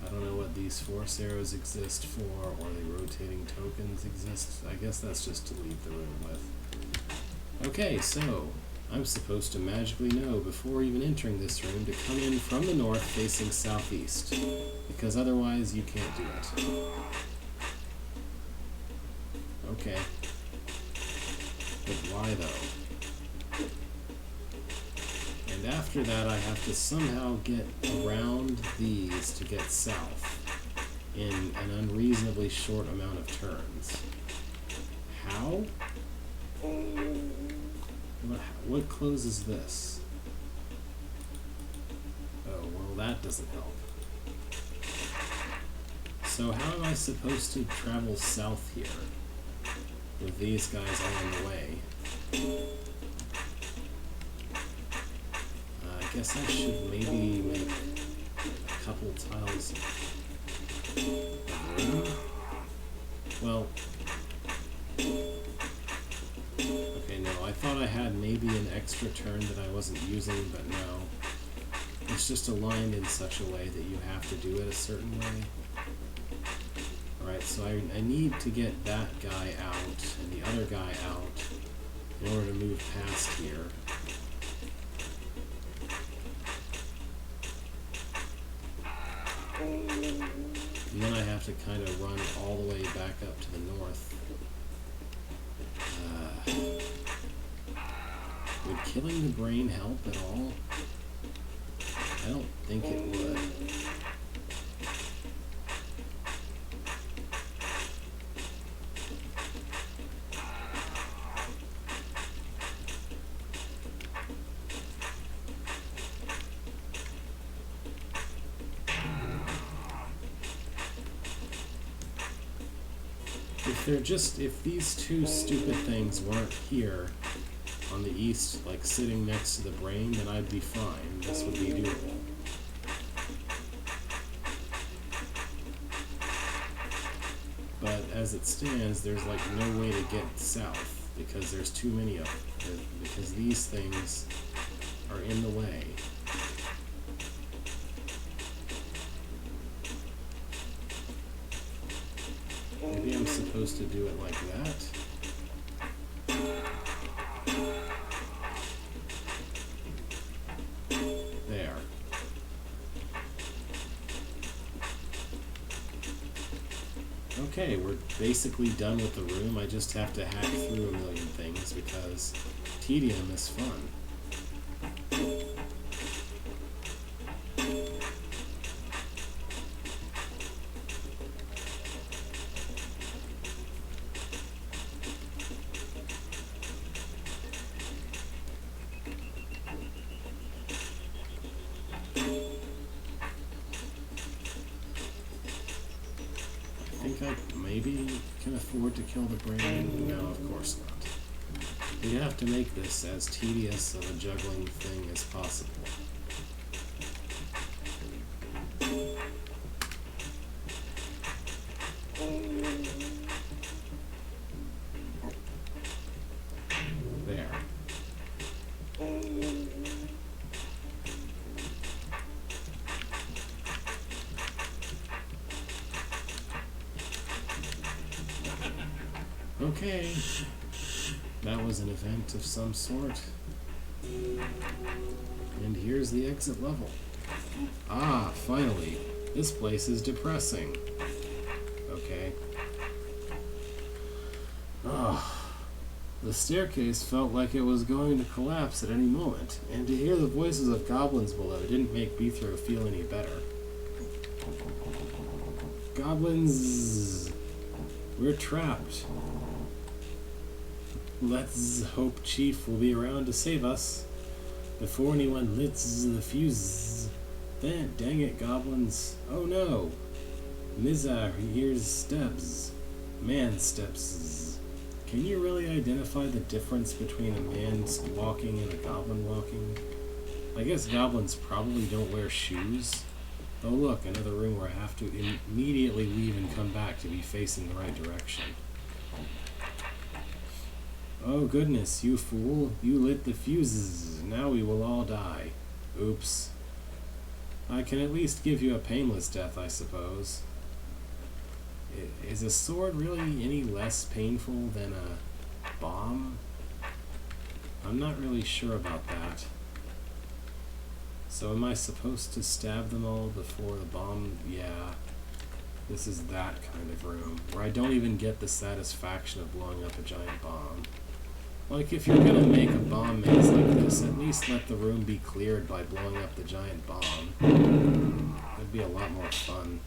I don't know what these force arrows exist for, or the rotating tokens exist. I guess that's just to leave the room with. Okay, so I'm supposed to magically know before even entering this room to come in from the north facing southeast, because otherwise you can't do it. Okay. But why though? And after that I have to somehow get around these to get south in an unreasonably short amount of turns. How? What closes this? Oh, well that doesn't help. So how am I supposed to travel south here with these guys all in the way? guess I should maybe make a couple tiles of room. Well, okay, no, I thought I had maybe an extra turn that I wasn't using, but no. It's just aligned in such a way that you have to do it a certain way. Alright, so I need to get that guy out and the other guy out in order to move past here. And then I have to kind of run all the way back up to the north. Would killing the brain help at all? I don't think it would. If these two stupid things weren't here on the east, like sitting next to the brain, then I'd be fine. This would be doable. But as it stands, there's like no way to get south because there's too many of them. Because these things are in the way. Maybe I'm supposed to do it like that. There. Okay, we're basically done with the room. I just have to hack through a million things because tedium is fun. Maybe can afford to kill the brain? No, of course not. We have to make this as tedious of a juggling thing as possible. There. Okay, that was an event of some sort. And here's the exit level. Ah, finally. This place is depressing. Okay. Ah, the staircase felt like it was going to collapse at any moment, and to hear the voices of goblins below didn't make Beethro feel any better. Goblins! We're trapped. Let's hope Chief will be around to save us before anyone lights the fuse. Then, dang it, goblins. Oh no! Mizar hears steps. Man steps. Can you really identify the difference between a man walking and a goblin walking? I guess goblins probably don't wear shoes. Oh look, another room where I have to immediately leave and come back to be facing the right direction. Oh goodness, you fool. You lit the fuses. Now we will all die. Oops. I can at least give you a painless death, I suppose. Is a sword really any less painful than a bomb? I'm not really sure about that. So am I supposed to stab them all before the bomb? Yeah. This is that kind of room, where I don't even get the satisfaction of blowing up a giant bomb. Like, if you're gonna make a bomb maze like this, at least let the room be cleared by blowing up the giant bomb. That'd be a lot more fun.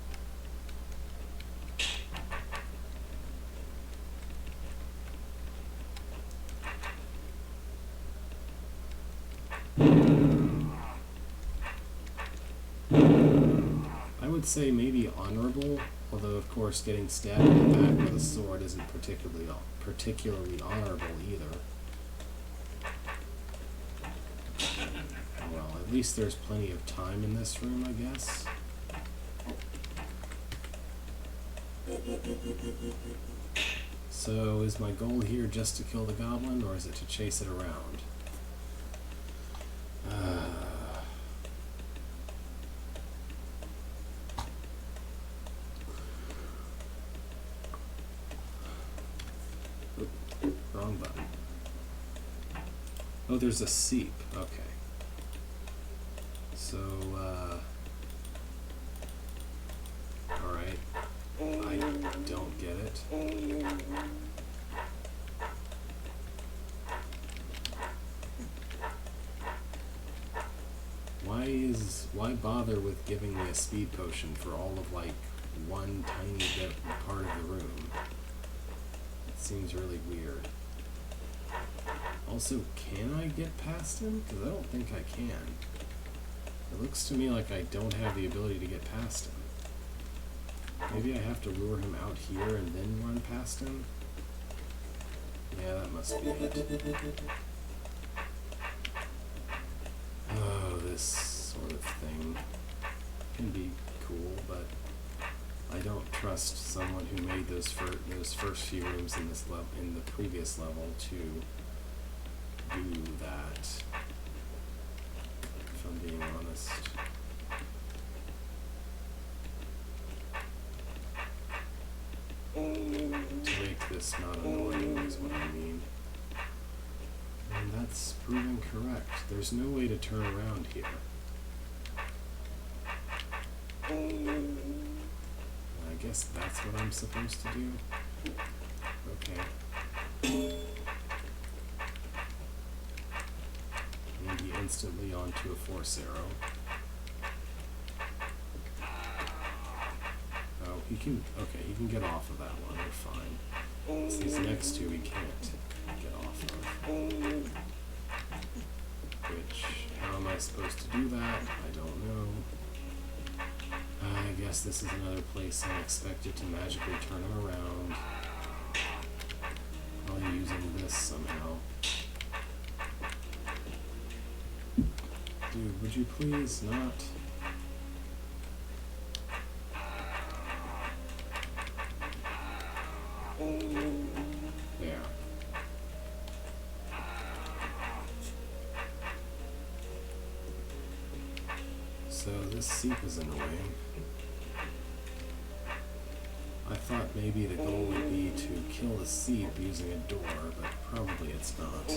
I would say maybe honorable, although of course getting stabbed in the back with a sword isn't particularly honorable either. Well, at least there's plenty of time in this room, I guess. So is my goal here just to kill the goblin, or is it to chase it around? Wrong button. Oh, there's a seep. Okay. So, alright. I don't get it. Why bother with giving me a speed potion for all of, like, one tiny bit part of the room? It seems really weird. Also, can I get past him? Because I don't think I can. It looks to me like I don't have the ability to get past him. Maybe I have to lure him out here and then run past him? Yeah, that must be it. Oh, this sort of thing can be cool, but I don't trust someone who made those first few rooms in this level, in the previous level, to do that. If I'm being honest. To make this not annoying is what I mean. And that's proven correct. There's no way to turn around here. I guess that's what I'm supposed to do. Okay. Maybe instantly onto a force arrow. Oh, he can, okay, he can get off of that one, we're fine. It's these next two he can't get off of. Which, how am I supposed to do that? I don't know. I guess this is another place I'm expected to magically turn him around. Probably using this somehow. Dude, would you please not? There. So this seep is annoying. I thought maybe the goal would be to kill the seep using a door, but probably it's not.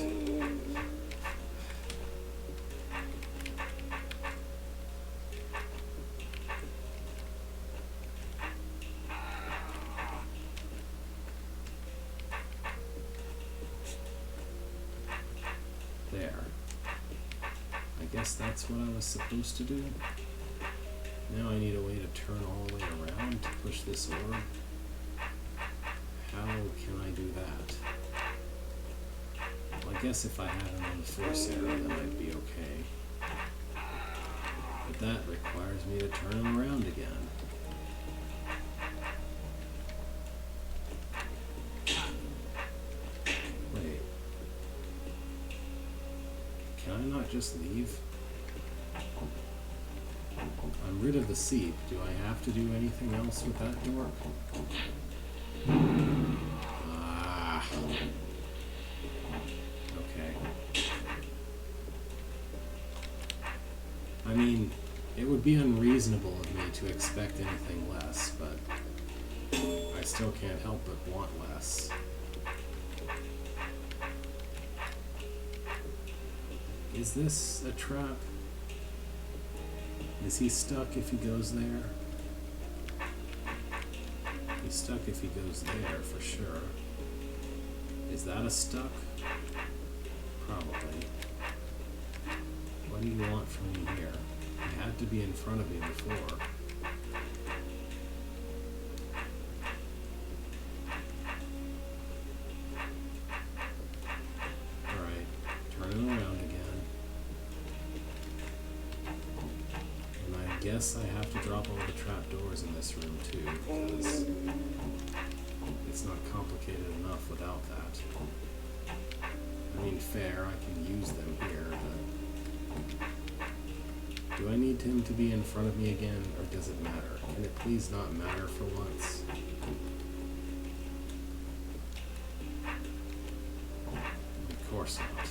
There. I guess that's what I was supposed to do. Now I need a way to turn all the way around to push this orb. How can I do that? Well, I guess if I had him on the force arrow, then I'd be okay. But that requires me to turn him around again. Wait. Can I not just leave? I'm rid of the seep. Do I have to do anything else with that door? Ah. Okay. I mean, it would be unreasonable of me to expect anything less, but I still can't help but want less. Is this a trap? Is he stuck if he goes there? He's stuck if he goes there, for sure. Is that a stuck? Probably. What do you want from me here? You had to be in front of me before. Alright, turn it around again. And I guess I have to drop all the trapdoors in this room too, because it's not complicated enough without that. I mean, fair, I can use them here, but Do I need him to be in front of me again, or does it matter? Can it please not matter for once? Of course not.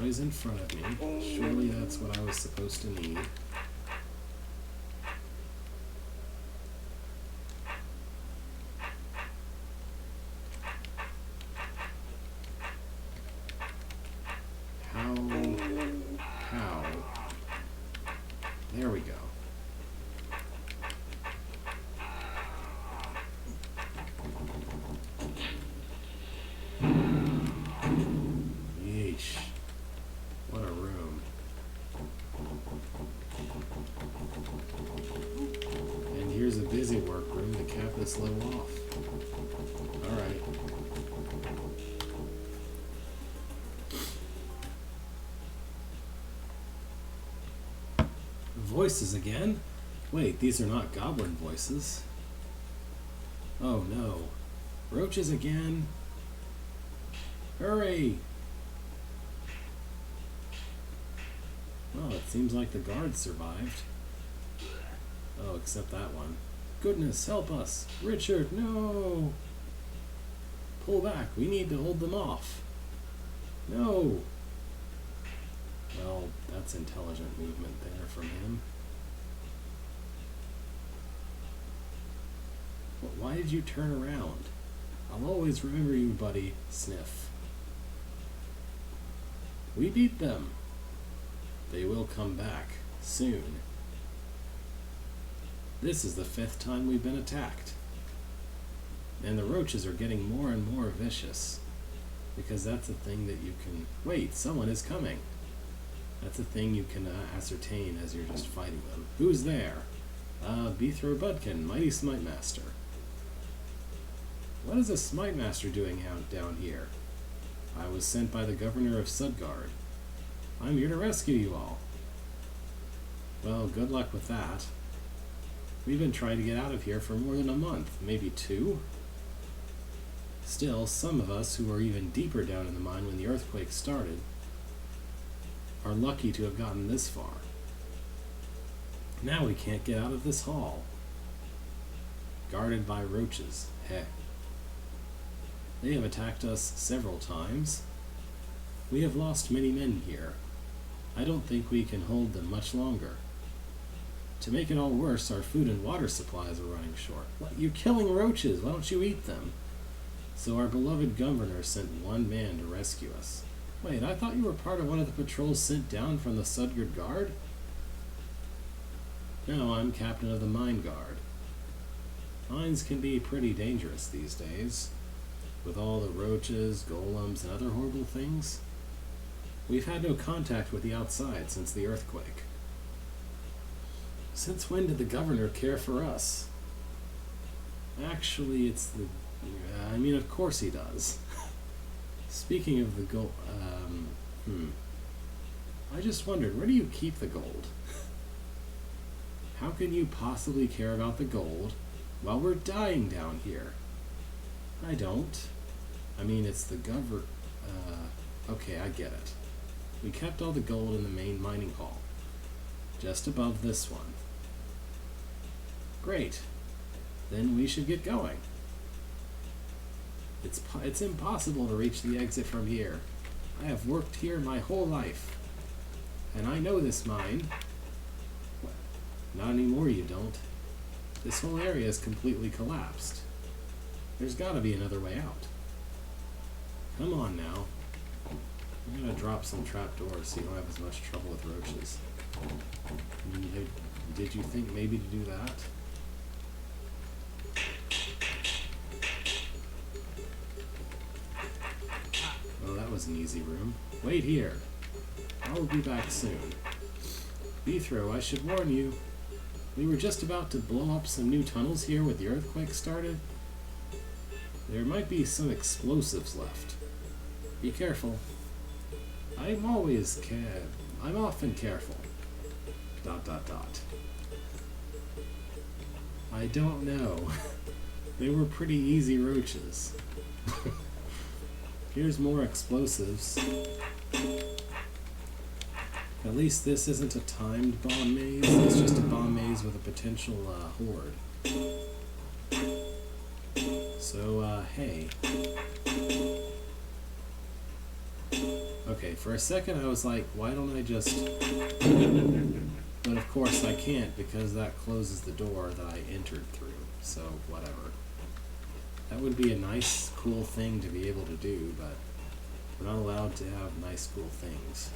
He's in front of me. Surely that's what I was supposed to need. How? There we go. Yeesh. What a room. And here's a busy workroom to cap this low off. Alright. Voices again? Wait, these are not goblin voices. Oh no. Roaches again? Hurry! Well, it seems like the guards survived. Oh, except that one. Goodness, help us! Richard, no! Pull back, we need to hold them off. No! Well, that's intelligent movement there from him. But why did you turn around? I'll always remember you, buddy. Sniff. We beat them. They will come back soon. This is the 5th time we've been attacked. And the roaches are getting more and more vicious. Because that's a thing that you can... Wait, someone is coming. That's a thing you can ascertain as you're just fighting them. Who's there? Beethro Budkin, Mighty Smite Master. What is a Smite Master doing out down here? I was sent by the governor of Sudgard. I'm here to rescue you all. Well, good luck with that. We've been trying to get out of here for more than a month, maybe 2. Still, some of us who were even deeper down in the mine when the earthquake started are lucky to have gotten this far. Now we can't get out of this hall. Guarded by roaches. Heh. They have attacked us several times. We have lost many men here. I don't think we can hold them much longer. To make it all worse, our food and water supplies are running short. What? You're killing roaches. Why don't you eat them? So our beloved governor sent one man to rescue us. Wait, I thought you were part of one of the patrols sent down from the Sudgard Guard? No, I'm captain of the Mine Guard. Mines can be pretty dangerous these days, with all the roaches, golems, and other horrible things. We've had no contact with the outside since the earthquake. Since when did the governor care for us? Actually, it's the... I mean, of course he does. Speaking of the gold... I just wondered, where do you keep the gold? How can you possibly care about the gold while we're dying down here? I don't. I mean, it's the okay, I get it. We kept all the gold in the main mining hall, just above this one. Great. Then we should get going. It's impossible to reach the exit from here. I have worked here my whole life, and I know this mine. Well, not anymore, you don't. This whole area is completely collapsed. There's got to be another way out. Come on now. I'm going to drop some trapdoors so you don't have as much trouble with roaches. Did you think maybe to do that? Well, that was an easy room. Wait here. I'll be back soon. Beethro, I should warn you. We were just about to blow up some new tunnels here when the earthquake started. There might be some explosives left. Be careful. I'm always I'm often careful. ... I don't know. They were pretty easy roaches. Here's more explosives. At least this isn't a timed bomb maze, it's just a bomb maze with a potential horde. So, hey. Okay, for a second I was like, why don't I just... But of course I can't, because that closes the door that I entered through, so whatever. That would be a nice, cool thing to be able to do, but we're not allowed to have nice, cool things.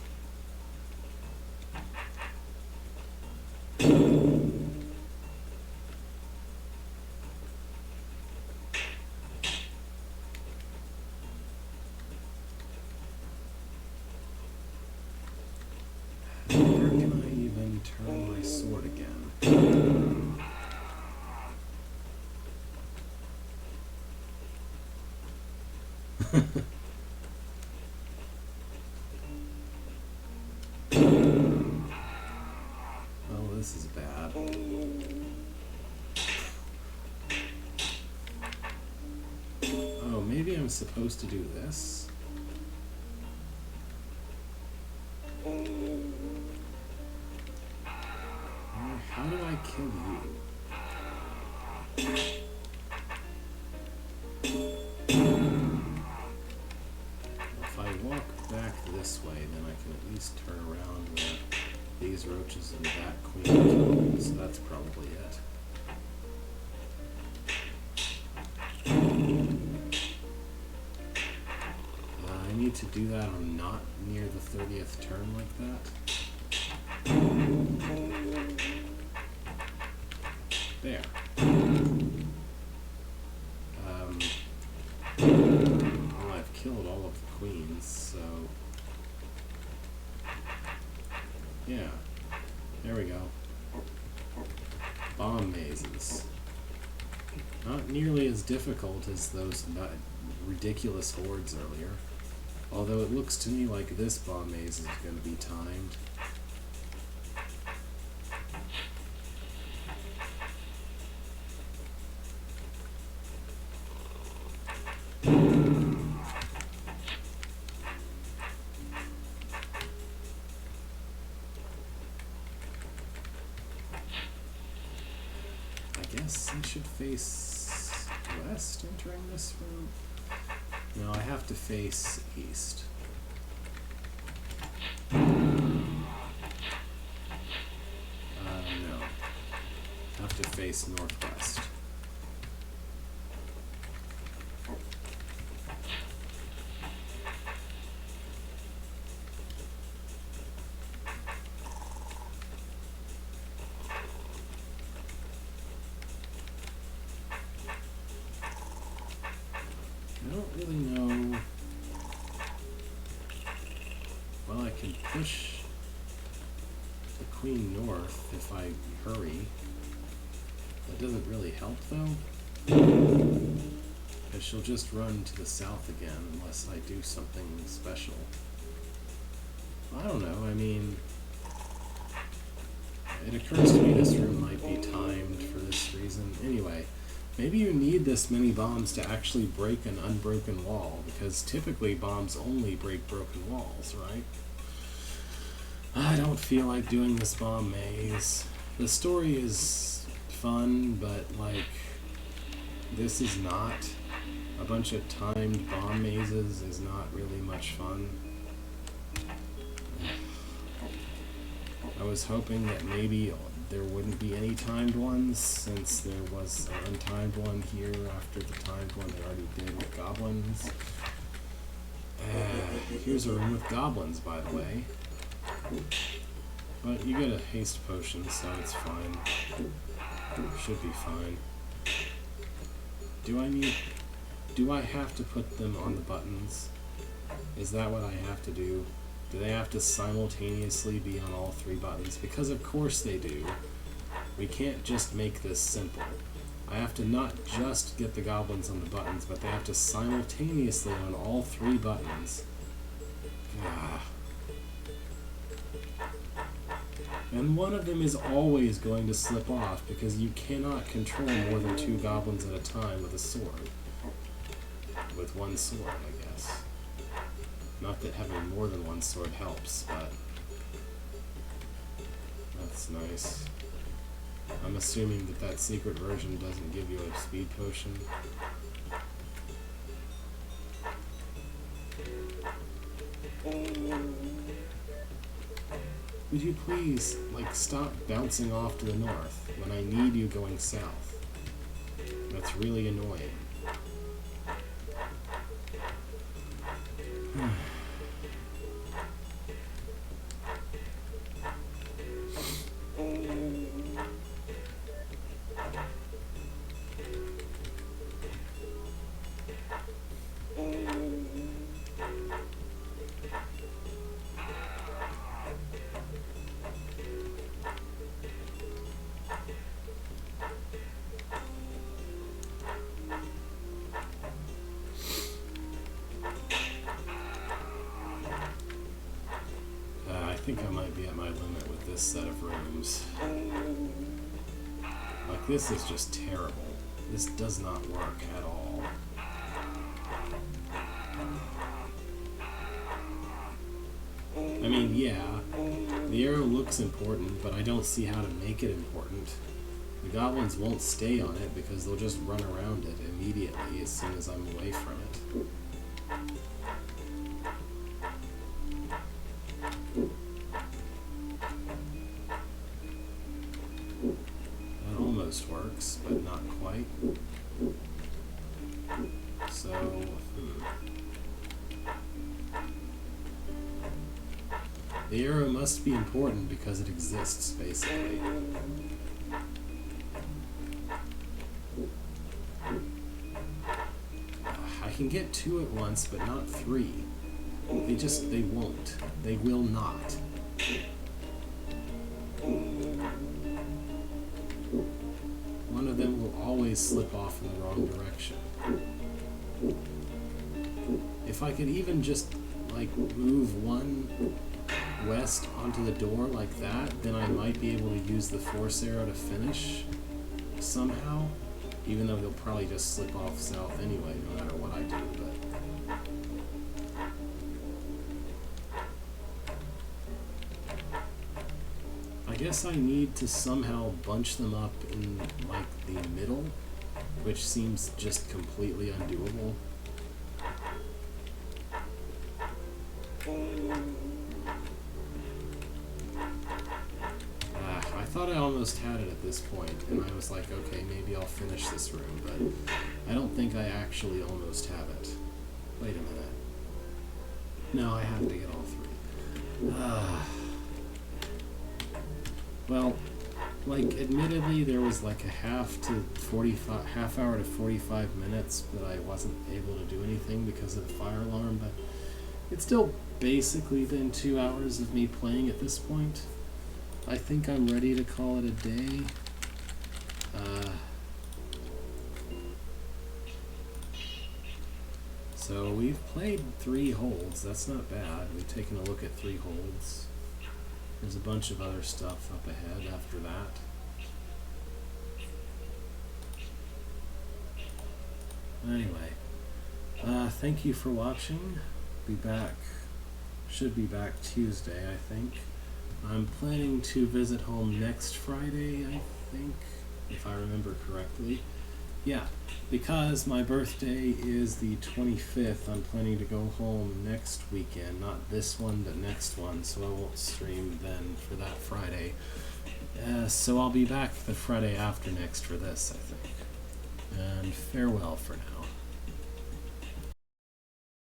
Where can I even turn my sword again? Oh, this is bad. Oh, maybe I'm supposed to do this? How do I kill you? If I walk back this way, then I can at least turn around where these roaches and that queen killed me, so that's probably it. I need to do that on not near the 30th turn like that. There. Well, I've killed all of the queens, so... Yeah. There we go. Bomb mazes. Not nearly as difficult as those ridiculous hordes earlier. Although it looks to me like this bomb maze is going to be timed. I guess I should face west entering this room. No, I have to face east. No. I have to face northwest. I don't really know. Well, I can push the queen north if I hurry. That doesn't really help though, because she'll just run to the south again unless I do something special. I don't know, I mean, it occurs to me this room might be timed for this reason. Anyway, maybe you need this many bombs to actually break an unbroken wall, because typically bombs only break broken walls, right? I don't feel like doing this bomb maze. The story is fun, but like, this is not. A bunch of timed bomb mazes is not really much fun. I was hoping that maybe there wouldn't be any timed ones, since there was an untimed one here after the timed one they already did with goblins. Here's a room with goblins, by the way. But you get a haste potion, so it's fine. Should be fine. Do I have to put them on the buttons? Is that what I have to do? Do they have to simultaneously be on all three buttons? Because of course they do. We can't just make this simple. I have to not just get the goblins on the buttons, but they have to simultaneously on all three buttons. And one of them is always going to slip off because you cannot control more than 2 goblins at a time with a sword. With one sword, I guess. Not that having more than one sword helps, but that's nice. I'm assuming that that secret version doesn't give you a speed potion. Would you please, like, stop bouncing off to the north when I need you going south? That's really annoying. I think I might be at my limit with this set of rooms. Like, this is just terrible. This does not work at all. I mean, yeah, the arrow looks important, but I don't see how to make it important. The goblins won't stay on it because they'll just run around it immediately as soon as I'm away from it. Works, but not quite. So, the arrow must be important because it exists, basically. I can get 2 at once, but not 3. They won't. They will not. One of them will always slip off in the wrong direction. If I could even just, like, move one west onto the door like that, then I might be able to use the force arrow to finish somehow, even though he'll probably just slip off south anyway, no matter what I do, but... I guess I need to somehow bunch them up in, like, the middle, which seems just completely undoable. I thought I almost had it at this point, and I was like, okay, maybe I'll finish this room, but I don't think I actually almost have it. Wait a minute. No, I have to get all 3. Well, like, admittedly, there was like a half hour to 45 minutes that I wasn't able to do anything because of the fire alarm, but it's still basically been 2 hours of me playing at this point. I think I'm ready to call it a day. So we've played 3 holds. That's not bad. We've taken a look at 3 holds. There's a bunch of other stuff up ahead after that. Anyway, thank you for watching. Should be back Tuesday, I think. I'm planning to visit home next Friday, I think, if I remember correctly. Yeah, because my birthday is the 25th, I'm planning to go home next weekend. Not this one, but next one, so I won't stream then for that Friday. So I'll be back the Friday after next for this, I think. And farewell for now.